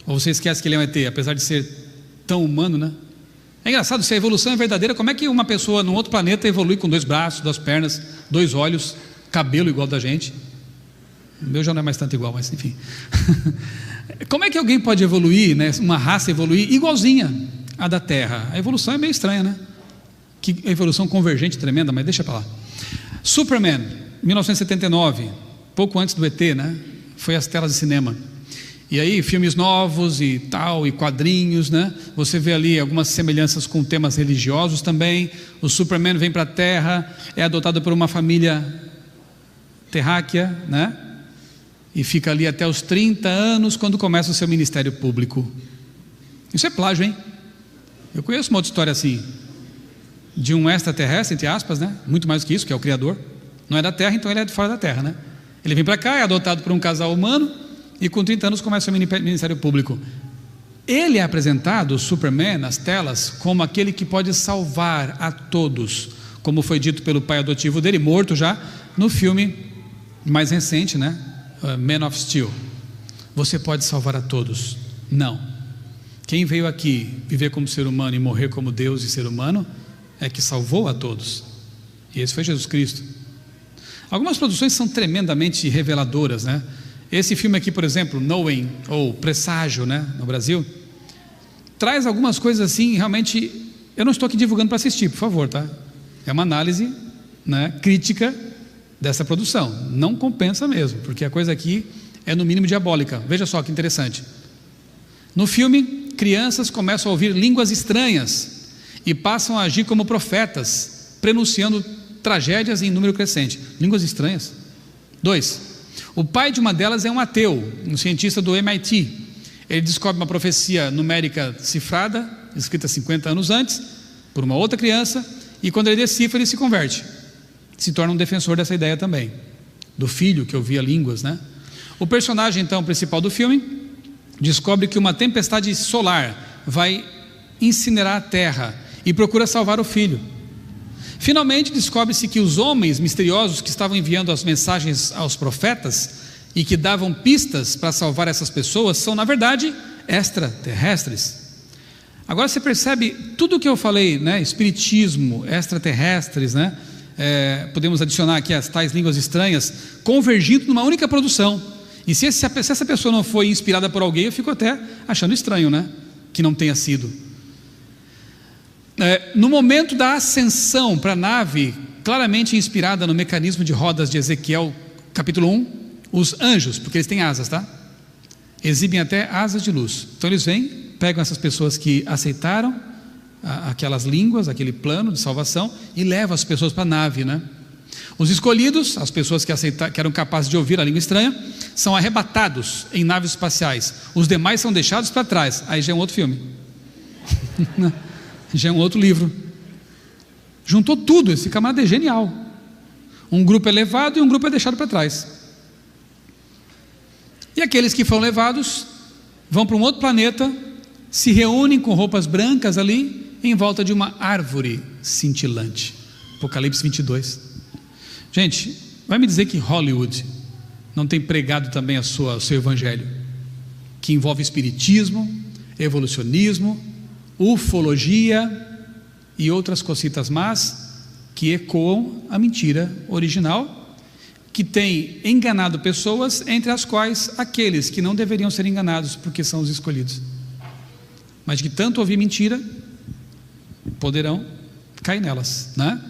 Ou você esquece que ele é um ET, apesar de ser tão humano, né? É engraçado, se a evolução é verdadeira, como é que uma pessoa num outro planeta evolui com 2 braços, 2 pernas, 2 olhos, cabelo igual da gente? O meu já não é mais tanto igual, mas enfim. Como é que alguém pode evoluir, né? Uma raça evoluir igualzinha à da Terra? A evolução é meio estranha, né? Que evolução convergente tremenda, mas deixa para lá. Superman, 1979, pouco antes do ET, né? Foi às telas de cinema. E aí, filmes novos e tal, e quadrinhos, né? Você vê ali algumas semelhanças com temas religiosos também. O Superman vem para a Terra, é adotado por uma família terráquea, né? E fica ali até os 30 anos, quando começa o seu ministério público. Isso é plágio, hein? Eu conheço uma outra história assim, de um extraterrestre, entre aspas, né? Muito mais do que isso, que é o Criador. Não é da Terra, então ele é de fora da Terra, né? Ele vem para cá, é adotado por um casal humano, e com 30 anos começa o ministério público. Ele é apresentado, o Superman, nas telas, como aquele que pode salvar a todos, como foi dito pelo pai adotivo dele, morto já, no filme mais recente, né? Man of Steel. Você pode salvar a todos. Não. Quem veio aqui viver como ser humano e morrer como Deus e ser humano é que salvou a todos. E esse foi Jesus Cristo. Algumas produções são tremendamente reveladoras, né? Esse filme aqui, por exemplo, Knowing, ou Presságio, né, no Brasil, traz algumas coisas assim, realmente, eu não estou aqui divulgando para assistir, por favor, tá? É uma análise, né, crítica dessa produção. Não compensa mesmo, porque a coisa aqui é no mínimo diabólica. Veja só que interessante. No filme, crianças começam a ouvir línguas estranhas e passam a agir como profetas, prenunciando tragédias em número crescente. Línguas estranhas. 2. O pai de uma delas é um ateu, um cientista do MIT. Ele descobre uma profecia numérica cifrada, escrita 50 anos antes, por uma outra criança, e quando ele decifra, ele se converte. Se torna um defensor dessa ideia também, do filho que ouvia línguas, né? O personagem, então, principal do filme, descobre que uma tempestade solar vai incinerar a terra e procura salvar o filho. Finalmente descobre-se que os homens misteriosos que estavam enviando as mensagens aos profetas e que davam pistas para salvar essas pessoas são, na verdade, extraterrestres. Agora você percebe tudo o que eu falei, né? Espiritismo, extraterrestres, né? Podemos adicionar aqui as tais línguas estranhas, convergindo numa única produção. E se essa pessoa não foi inspirada por alguém, eu fico até achando estranho, né? Que não tenha sido. No momento da ascensão para a nave, claramente inspirada no mecanismo de rodas de Ezequiel, capítulo 1, os anjos, porque eles têm asas, tá? Exibem até asas de luz. Então eles vêm, pegam essas pessoas que aceitaram aquelas línguas, aquele plano de salvação, e levam as pessoas para a nave, né? Os escolhidos, as pessoas que eram capazes de ouvir a língua estranha, são arrebatados em naves espaciais. Os demais são deixados para trás. Aí já é um outro filme. Já é um outro livro. Juntou tudo, esse camarada é genial. Um grupo é levado e um grupo é deixado para trás. E aqueles que foram levados vão para um outro planeta, se reúnem com roupas brancas ali, em volta de uma árvore cintilante. Apocalipse 22. Gente, vai me dizer que Hollywood não tem pregado também o seu evangelho, que envolve espiritismo, evolucionismo, ufologia e outras cositas más que ecoam a mentira original, que tem enganado pessoas, entre as quais aqueles que não deveriam ser enganados porque são os escolhidos, mas que tanto ouvir mentira poderão cair nelas, né?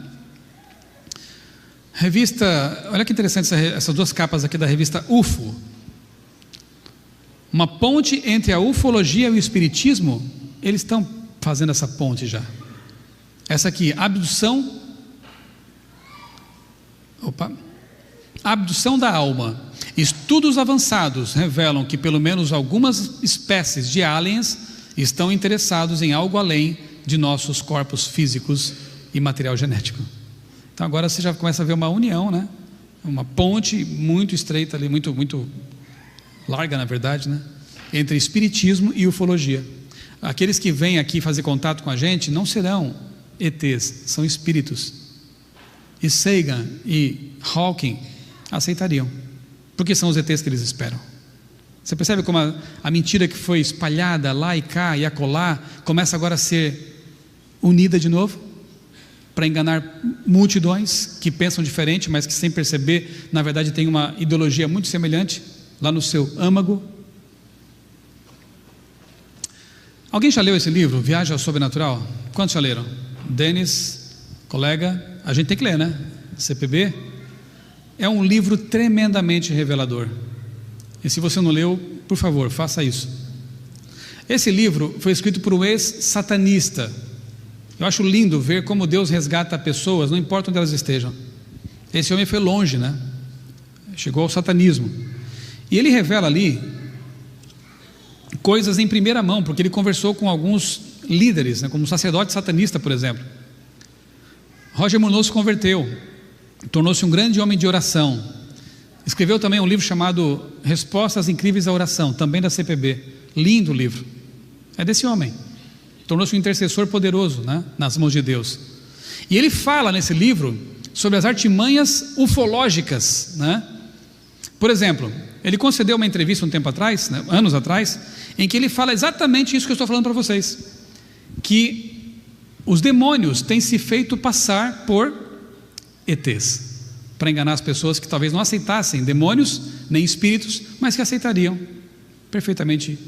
Revista, olha que interessante essas duas capas aqui da revista UFO, uma ponte entre a ufologia e o espiritismo. Eles estão fazendo essa ponte já. Essa aqui, abdução da alma. Estudos avançados revelam que pelo menos algumas espécies de aliens estão interessados em algo além de nossos corpos físicos e material genético. Então agora você já começa a ver uma união, né? Uma ponte muito estreita ali, muito larga na verdade, né? Entre espiritismo e ufologia. Aqueles que vêm aqui fazer contato com a gente não serão ETs, são espíritos. E Sagan e Hawking aceitariam, porque são os ETs que eles esperam. Você percebe como a mentira que foi espalhada lá e cá e acolá começa agora a ser unida de novo, para enganar multidões que pensam diferente, mas que sem perceber, na verdade tem uma ideologia muito semelhante lá no seu âmago. Alguém já leu esse livro, Viagem ao Sobrenatural? Quantos já leram? Denis, colega, a gente tem que ler, né? CPB. É um livro tremendamente revelador. E se você não leu, por favor, faça isso. Esse livro foi escrito por um ex-satanista. Eu acho lindo ver como Deus resgata pessoas, não importa onde elas estejam. Esse homem foi longe, né? Chegou ao satanismo. E ele revela ali coisas em primeira mão, porque ele conversou com alguns líderes, né? Como um sacerdote satanista, por exemplo. Roger Munoz se converteu, tornou-se um grande homem de oração. Escreveu também um livro chamado Respostas Incríveis à Oração, também da CPB. Lindo livro. É desse homem. Tornou-se um intercessor poderoso, né, nas mãos de Deus. E ele fala nesse livro sobre as artimanhas ufológicas, né? Por exemplo, ele concedeu uma entrevista um tempo atrás, né, anos atrás, em que ele fala exatamente isso que eu estou falando para vocês, que os demônios têm se feito passar por ETs, para enganar as pessoas que talvez não aceitassem demônios nem espíritos, mas que aceitariam perfeitamente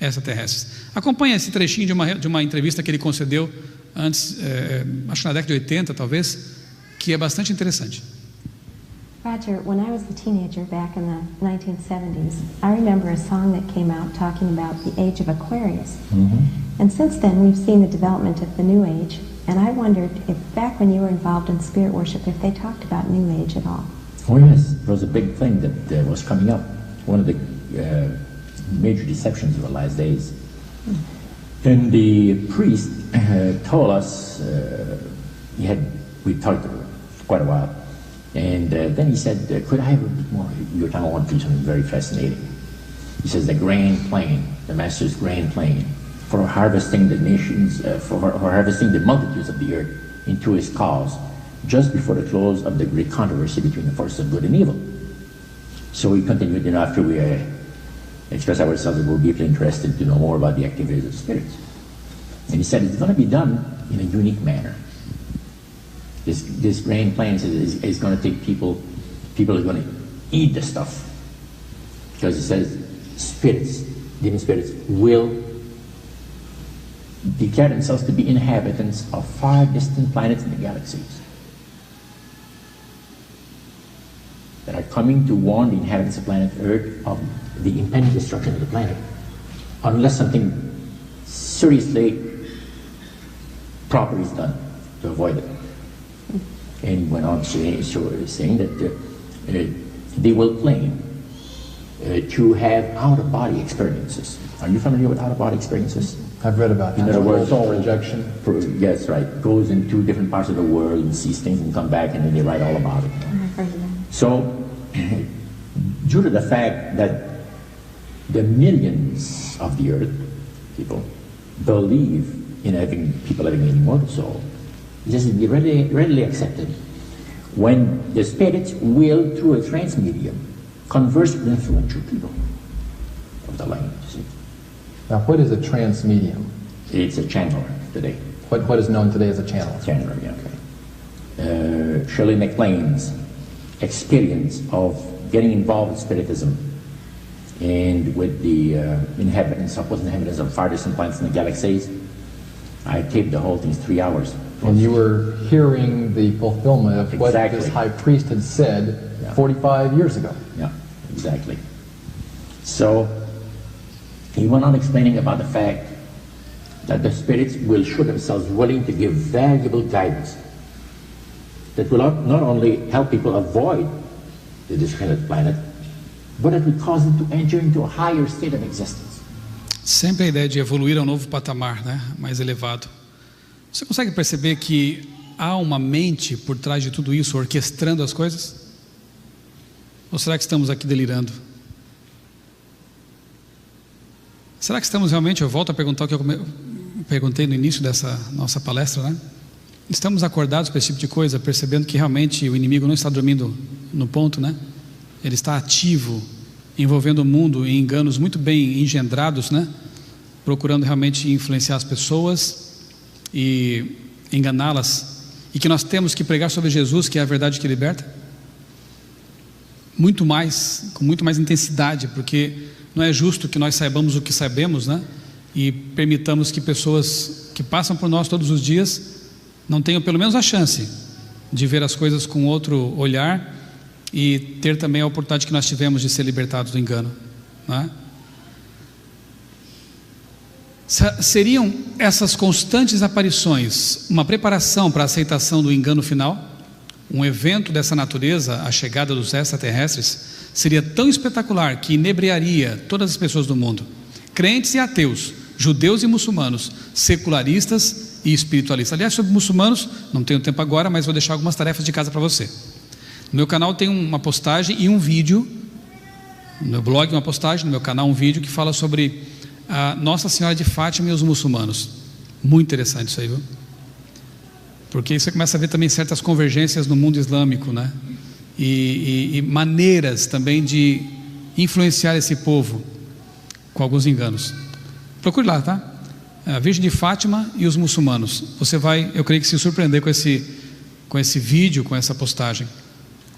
extraterrestres. Acompanhe esse trechinho de uma entrevista que ele concedeu antes, acho que na década de 80 talvez, que é bastante interessante. Roger, when I was a teenager back in the 1970s, I remember a song that came out talking about the age of Aquarius. And since then we've seen the development of the New Age, and I wondered if back when you were involved in spirit worship, if they talked about New Age at all. Oh yes, it was a big thing that was coming up. One of the major deceptions of the last days. And the priest told us, we talked for quite a while, and then he said, could I have a bit more? You're talking about something very fascinating. He says the grand plan, the Master's grand plan for harvesting the nations, for harvesting the multitudes of the earth into his cause, just before the close of the great controversy between the forces of good and evil. So we continued, after we expressed ourselves, we were deeply interested to know more about the activities of spirits. And he said it's going to be done in a unique manner. This grand plan is going to take people are going to eat the stuff. Because it says spirits, demon spirits, will declare themselves to be inhabitants of far distant planets in the galaxies that are coming to warn the inhabitants of planet Earth of the impending destruction of the planet, unless something seriously proper is done to avoid it. And went on saying that they will claim to have out-of-body experiences. Are you familiar with out-of-body experiences? I've read about that. In other words, soul projection. Yes, right. Goes into different parts of the world and sees things and come back, and then they write all about it. I've heard of that. So, due to the fact that the millions of the earth people believe in people having an immortal soul, this is readily accepted when the spirits will, through a trance medium, converse with influential people of the land. Now, what is a trance medium? It's a channeler today. What is known today as a channeler? Channeler, yeah. Okay. Shirley MacLaine's experience of getting involved with spiritism and with the supposed inhabitants of far distant planets in the galaxies, I taped the whole thing, 3 hours. And you were hearing the fulfillment of what this high priest had said 45 years ago. Yeah, exactly. So he went on explaining about the fact that the spirits will show themselves willing to give valuable guidance that will not only help people avoid the destruction of the planet, but it will cause them to enter into a higher state of existence. Sempre a ideia de evoluir a um novo patamar, né? Mais elevado. Você consegue perceber que há uma mente por trás de tudo isso, orquestrando as coisas? Ou será que estamos aqui delirando? Será que estamos realmente, eu volto a perguntar o que eu perguntei no início dessa nossa palestra, né? Estamos acordados para esse tipo de coisa, percebendo que realmente o inimigo não está dormindo no ponto, né? Ele está ativo, envolvendo o mundo em enganos muito bem engendrados, né? Procurando realmente influenciar as pessoas e enganá-las, e que nós temos que pregar sobre Jesus, que é a verdade que liberta, muito mais, com muito mais intensidade, porque não é justo que nós saibamos o que sabemos, né? E permitamos que pessoas que passam por nós todos os dias não tenham pelo menos a chance de ver as coisas com outro olhar e ter também a oportunidade que nós tivemos de ser libertados do engano, né? Seriam essas constantes aparições uma preparação para a aceitação do engano final? Um evento dessa natureza, a chegada dos extraterrestres, seria tão espetacular que inebriaria todas as pessoas do mundo, crentes e ateus, judeus e muçulmanos, secularistas e espiritualistas. Aliás, sobre muçulmanos, não tenho tempo agora, mas vou deixar algumas tarefas de casa para você. No meu canal tem uma postagem e um vídeo, no meu blog uma postagem, no meu canal um vídeo que fala sobre a Nossa Senhora de Fátima e os muçulmanos. Muito interessante isso aí, viu? Porque você começa a ver também certas convergências no mundo islâmico, né? E maneiras também de influenciar esse povo com alguns enganos. Procure lá, tá? A Virgem de Fátima e os muçulmanos. Você vai, eu creio que se surpreender com esse vídeo, com essa postagem.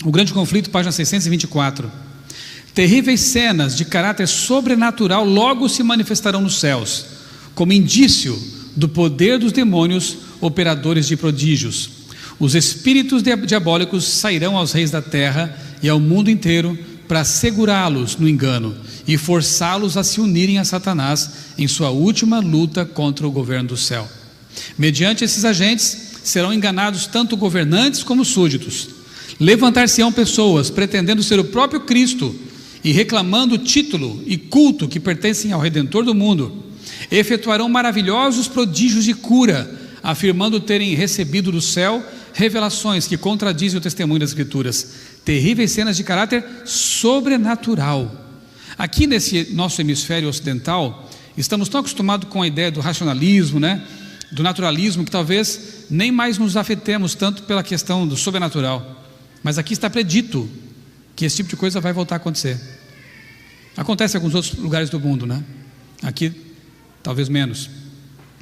O Grande Conflito, página 624. Terríveis cenas de caráter sobrenatural logo se manifestarão nos céus, como indício do poder dos demônios operadores de prodígios. Os espíritos diabólicos sairão aos reis da terra e ao mundo inteiro para segurá-los no engano e forçá-los a se unirem a Satanás em sua última luta contra o governo do céu. Mediante esses agentes serão enganados tanto governantes como súditos. Levantar-se-ão pessoas pretendendo ser o próprio Cristo e reclamando título e culto que pertencem ao Redentor do mundo. Efetuarão maravilhosos prodígios de cura, afirmando terem recebido do céu revelações que contradizem o testemunho das Escrituras. Terríveis cenas de caráter sobrenatural. Aqui nesse nosso hemisfério ocidental, estamos tão acostumados com a ideia do racionalismo, né? Do naturalismo, que talvez nem mais nos afetemos tanto pela questão do sobrenatural. Mas aqui está predito que esse tipo de coisa vai voltar a acontecer. Acontece em alguns outros lugares do mundo, né? Aqui, talvez menos.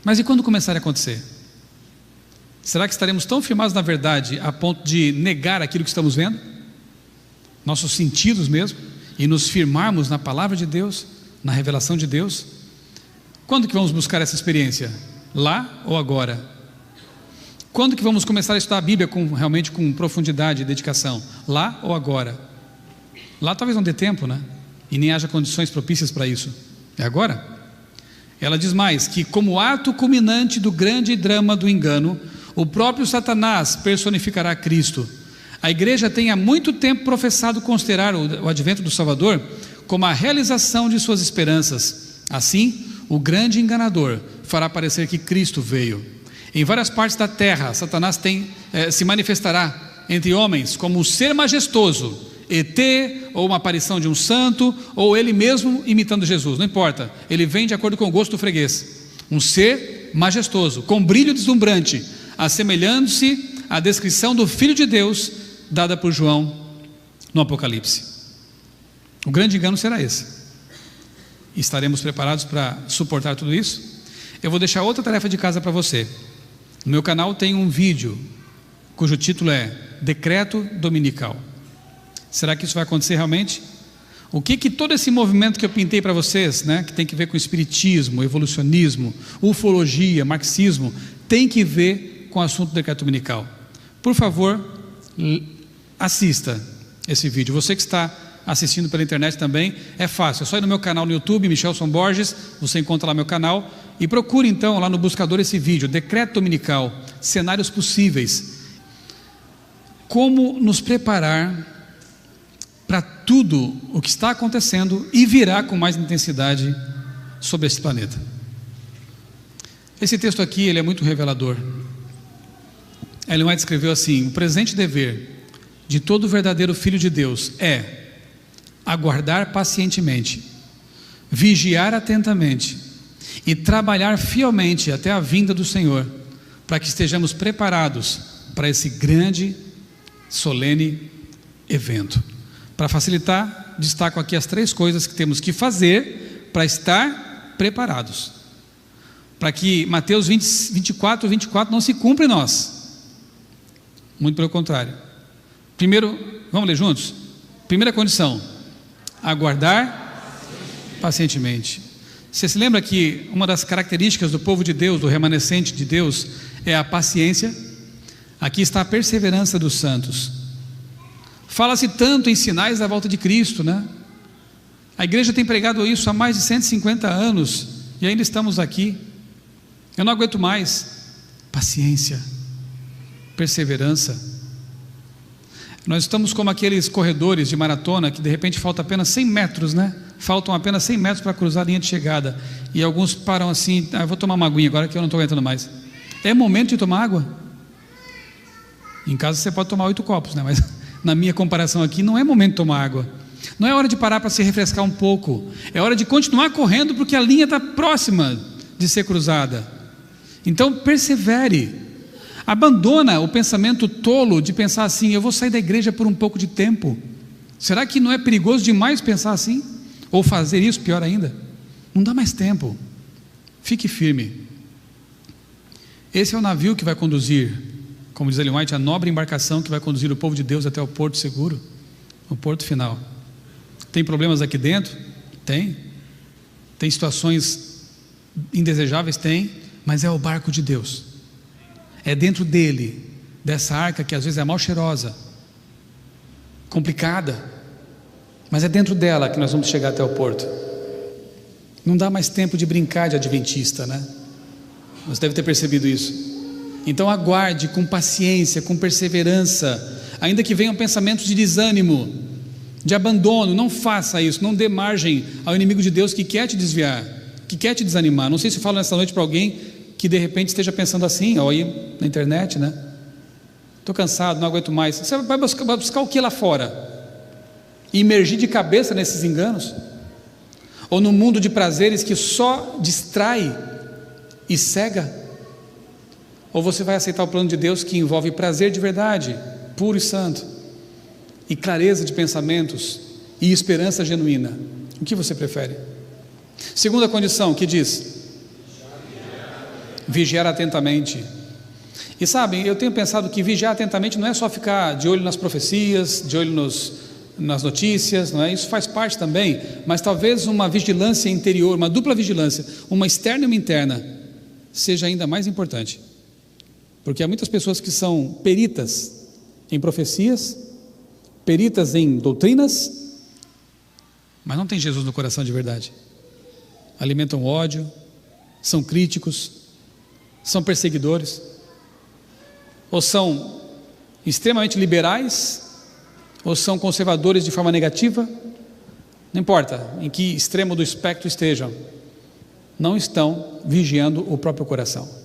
Mas e quando começar a acontecer? Será que estaremos tão firmados na verdade a ponto de negar aquilo que estamos vendo? Nossos sentidos mesmo? E nos firmarmos na palavra de Deus, na revelação de Deus? Quando que vamos buscar essa experiência? Lá ou agora? Quando que vamos começar a estudar a Bíblia realmente com profundidade e dedicação? Lá ou agora? Lá talvez não dê tempo, né? E nem haja condições propícias para isso. É agora? Ela diz mais, que como ato culminante do grande drama do engano, o próprio Satanás personificará Cristo. A igreja tem há muito tempo professado considerar o advento do Salvador como a realização de suas esperanças. Assim, o grande enganador fará parecer que Cristo veio. Em várias partes da terra, Satanás se manifestará entre homens como um ser majestoso, ET, ou uma aparição de um santo, ou ele mesmo imitando Jesus, não importa, ele vem de acordo com o gosto do freguês. Um ser majestoso, com brilho deslumbrante, assemelhando-se à descrição do Filho de Deus dada por João no Apocalipse. O grande engano será esse. Estaremos preparados para suportar tudo isso? Eu vou deixar outra tarefa de casa para você. No meu canal tem um vídeo cujo título é Decreto Dominical. Será que isso vai acontecer realmente? O que todo esse movimento que eu pintei para vocês, né, que tem que ver com espiritismo, evolucionismo, ufologia, marxismo, tem que ver com o assunto do decreto dominical? Por favor, assista esse vídeo. Você que está assistindo pela internet também, é fácil, é só ir no meu canal no YouTube, Michelson Borges, você encontra lá meu canal, e procure então lá no buscador esse vídeo, Decreto Dominical, cenários possíveis. Como nos preparar para tudo o que está acontecendo e virá com mais intensidade sobre esse planeta. Esse texto aqui, ele é muito revelador. Ellen White escreveu assim: o presente dever de todo verdadeiro filho de Deus é aguardar pacientemente, vigiar atentamente e trabalhar fielmente até a vinda do Senhor, para que estejamos preparados para esse grande, solene evento. Para facilitar, destaco aqui as 3 coisas que temos que fazer para estar preparados, para que Mateus 24 não se cumpra em nós. Muito pelo contrário. Primeiro, vamos ler juntos? Primeira condição: aguardar pacientemente. Você se lembra que uma das características do povo de Deus, do remanescente de Deus, é a paciência? Aqui está a perseverança dos santos. Fala-se tanto em sinais da volta de Cristo, né? A igreja tem pregado isso há mais de 150 anos e ainda estamos aqui. Eu não aguento mais. Paciência, perseverança. Nós estamos como aqueles corredores de maratona que de repente falta apenas 100 metros, né? Faltam apenas 100 metros para cruzar a linha de chegada. E alguns param assim: eu vou tomar uma aguinha agora que eu não estou aguentando mais. É momento de tomar água? Em casa você pode tomar 8 copos, né? Mas na minha comparação aqui, não é momento de tomar água. Não é hora de parar para se refrescar um pouco. É hora de continuar correndo, porque a linha está próxima de ser cruzada. Então persevere. Abandona o pensamento tolo de pensar assim: eu vou sair da igreja por um pouco de tempo. Será que não é perigoso demais pensar assim? Ou fazer isso, pior ainda? Não dá mais tempo. Fique firme. Esse é o navio que vai conduzir, como diz Ellen White, a nobre embarcação que vai conduzir o povo de Deus até o porto seguro, o porto final. Tem problemas aqui dentro? Tem. Tem situações indesejáveis? Tem. Mas é o barco de Deus. É dentro dele, dessa arca que às vezes é mal cheirosa, complicada, mas é dentro dela que nós vamos chegar até o porto. Não dá mais tempo de brincar de adventista, né? Você deve ter percebido isso. Então aguarde com paciência, com perseverança, ainda que venham pensamentos de desânimo, de abandono. Não faça isso, não dê margem ao inimigo de Deus que quer te desviar, que quer te desanimar. Não sei se falo nessa noite para alguém que de repente esteja pensando assim, ou aí na internet, né? Estou cansado, não aguento mais. Você vai buscar o que lá fora? Imergir de cabeça nesses enganos? Ou no mundo de prazeres que só distrai e cega? Ou você vai aceitar o plano de Deus que envolve prazer de verdade, puro e santo, e clareza de pensamentos e esperança genuína? O que você prefere? Segunda condição, que diz: vigiar atentamente. E sabem, eu tenho pensado que vigiar atentamente não é só ficar de olho nas profecias, de olho nas notícias, não é? Isso faz parte também, mas talvez uma vigilância interior, uma dupla vigilância, uma externa e uma interna, seja ainda mais importante. Porque há muitas pessoas que são peritas em profecias, peritas em doutrinas, mas não tem Jesus no coração de verdade. Alimentam ódio, são críticos, são perseguidores, ou são extremamente liberais, ou são conservadores de forma negativa. Não importa em que extremo do espectro estejam, não estão vigiando o próprio coração.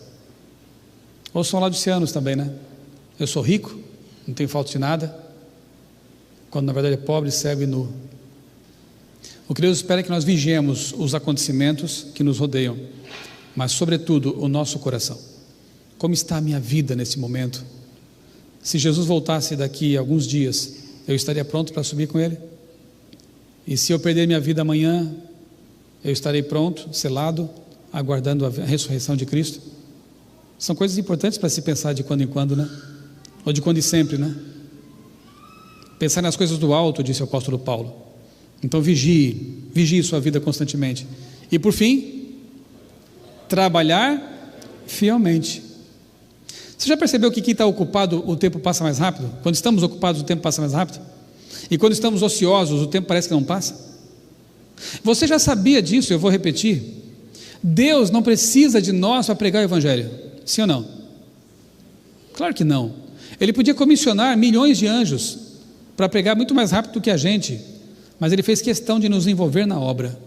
Ou são laodiceanos também, né? Eu sou rico, não tenho falta de nada, quando na verdade é pobre, cego e nu. O que Deus espera é que nós vigiemos os acontecimentos que nos rodeiam, mas sobretudo o nosso coração. Como está a minha vida nesse momento? Se Jesus voltasse daqui a alguns dias, eu estaria pronto para subir com Ele? E se eu perder minha vida amanhã, eu estarei pronto, selado, aguardando a ressurreição de Cristo? São coisas importantes para se pensar de quando em quando, né? Ou de quando e sempre, né? Pensar nas coisas do alto, disse o apóstolo Paulo. Então vigie sua vida constantemente. E por fim, trabalhar fielmente. Você já percebeu que quem está ocupado, o tempo passa mais rápido? Quando estamos ocupados, o tempo passa mais rápido? E quando estamos ociosos, o tempo parece que não passa? Você já sabia disso? Eu vou repetir. Deus não precisa de nós para pregar o Evangelho. Sim ou não? Claro que não. Ele podia comissionar milhões de anjos para pregar muito mais rápido do que a gente, mas Ele fez questão de nos envolver na obra.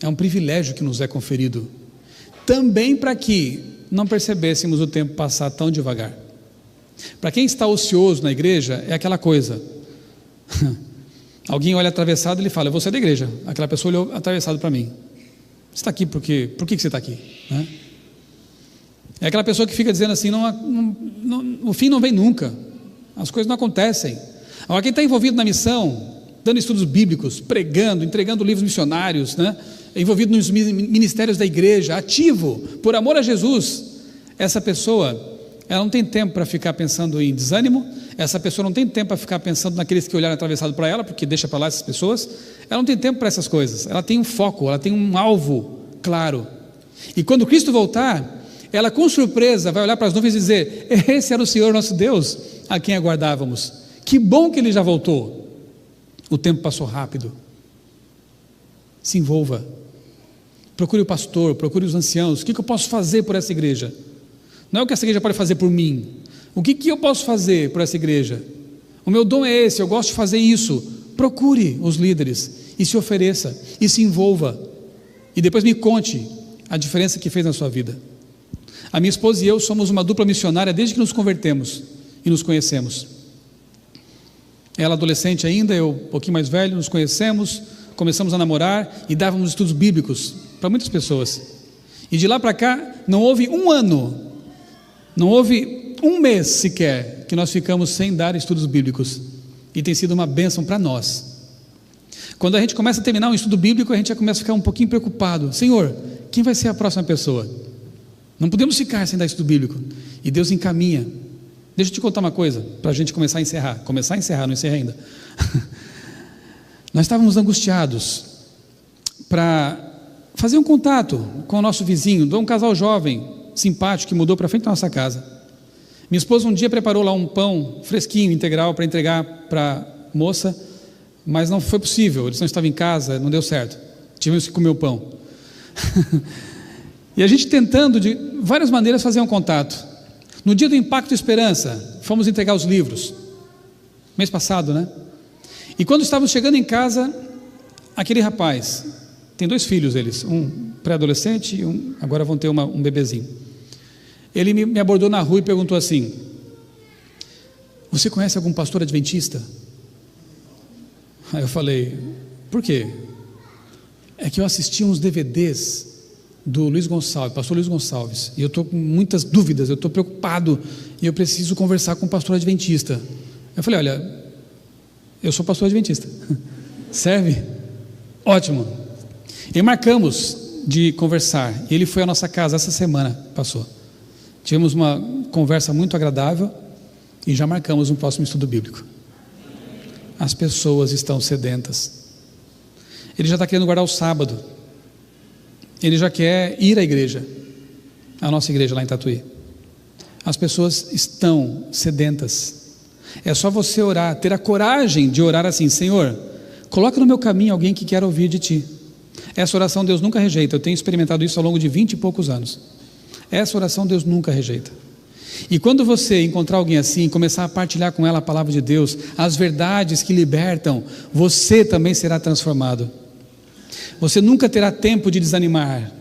É um privilégio que nos é conferido, também para que não percebêssemos o tempo passar tão devagar. Para quem está ocioso na igreja, é aquela coisa, alguém olha atravessado e ele fala: você é da igreja. Aquela pessoa olhou atravessado para mim. Você está aqui por quê? Por que você está aqui? Né? É aquela pessoa que fica dizendo assim: o fim não vem nunca, as coisas não acontecem. Agora, quem está envolvido na missão, dando estudos bíblicos, pregando, entregando livros missionários, né? Envolvido nos ministérios da igreja, ativo, por amor a Jesus, essa pessoa, ela não tem tempo para ficar pensando em desânimo, essa pessoa não tem tempo para ficar pensando naqueles que olharam atravessado para ela, porque deixa para lá essas pessoas. Ela não tem tempo para essas coisas, ela tem um foco, ela tem um alvo claro. E quando Cristo voltar, ela com surpresa vai olhar para as nuvens e dizer: esse era o Senhor nosso Deus, a quem aguardávamos. Que bom que Ele já voltou. O tempo passou rápido. Se envolva, procure o pastor, procure os anciãos. O que eu posso fazer por essa igreja? Não é o que essa igreja pode fazer por mim. O que eu posso fazer por essa igreja? O meu dom é esse, eu gosto de fazer isso. Procure os líderes e se ofereça e se envolva, e depois me conte a diferença que fez na sua vida. A minha esposa e eu somos uma dupla missionária desde que nos convertemos e nos conhecemos. Ela adolescente ainda, eu um pouquinho mais velho, nos conhecemos, começamos a namorar e dávamos estudos bíblicos para muitas pessoas. E de lá para cá, não houve um ano, não houve um mês sequer que nós ficamos sem dar estudos bíblicos. E tem sido uma bênção para nós. Quando a gente começa a terminar um estudo bíblico, a gente já começa a ficar um pouquinho preocupado. Senhor, quem vai ser a próxima pessoa? Não podemos ficar sem dar estudo bíblico. E Deus encaminha. Deixa eu te contar uma coisa, para a gente começar a encerrar. Começar a encerrar, não encerra ainda. Nós estávamos angustiados para fazer um contato com o nosso vizinho, de um casal jovem, simpático, que mudou para frente da nossa casa. Minha esposa um dia preparou lá um pão fresquinho, integral, para entregar para a moça, mas não foi possível, eles não estavam em casa, não deu certo. Tivemos que comer o pão. E a gente tentando de várias maneiras fazer um contato. No dia do Impacto Esperança, fomos entregar os livros, mês passado, né? E quando estávamos chegando em casa, aquele rapaz, tem 2 filhos eles, um pré-adolescente e agora vão ter um bebezinho. Ele me abordou na rua e perguntou assim: você conhece algum pastor adventista? Aí eu falei: por quê? É que eu assisti uns DVDs do Luiz Gonçalves, pastor Luiz Gonçalves, e eu estou com muitas dúvidas, eu estou preocupado, e eu preciso conversar com o pastor adventista. Eu falei, olha, eu sou pastor adventista, serve? Ótimo. E marcamos de conversar, e ele foi à nossa casa essa semana, passou. Tivemos uma conversa muito agradável, e já marcamos um próximo estudo bíblico. As pessoas estão sedentas. Ele já está querendo guardar o sábado. Ele já quer ir à igreja, a nossa igreja lá em Tatuí. As pessoas estão sedentas. É só você orar, ter a coragem de orar assim: Senhor, coloca no meu caminho alguém que quer ouvir de Ti. Essa oração Deus nunca rejeita. Eu tenho experimentado isso ao longo de 20 e poucos anos. Essa oração Deus nunca rejeita. E quando você encontrar alguém assim, começar a partilhar com ela a palavra de Deus, as verdades que libertam, você também será transformado. Você nunca terá tempo de desanimar.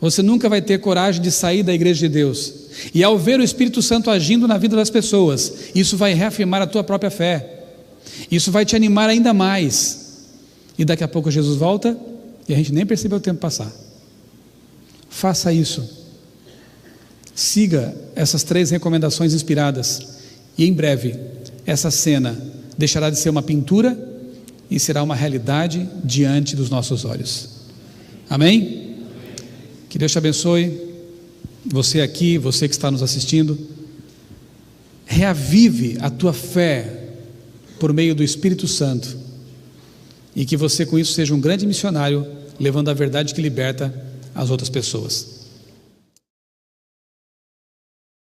Você nunca vai ter coragem de sair da igreja de Deus. E ao ver o Espírito Santo agindo na vida das pessoas, isso vai reafirmar a tua própria fé. Isso vai te animar ainda mais. E daqui a pouco Jesus volta e a gente nem percebeu o tempo passar. Faça isso. Siga essas 3 recomendações inspiradas. E em breve, essa cena deixará de ser uma pintura e será uma realidade diante dos nossos olhos. Amém? Que Deus te abençoe. Você aqui, você que está nos assistindo, reavive a tua fé por meio do Espírito Santo, e que você com isso seja um grande missionário, levando a verdade que liberta as outras pessoas.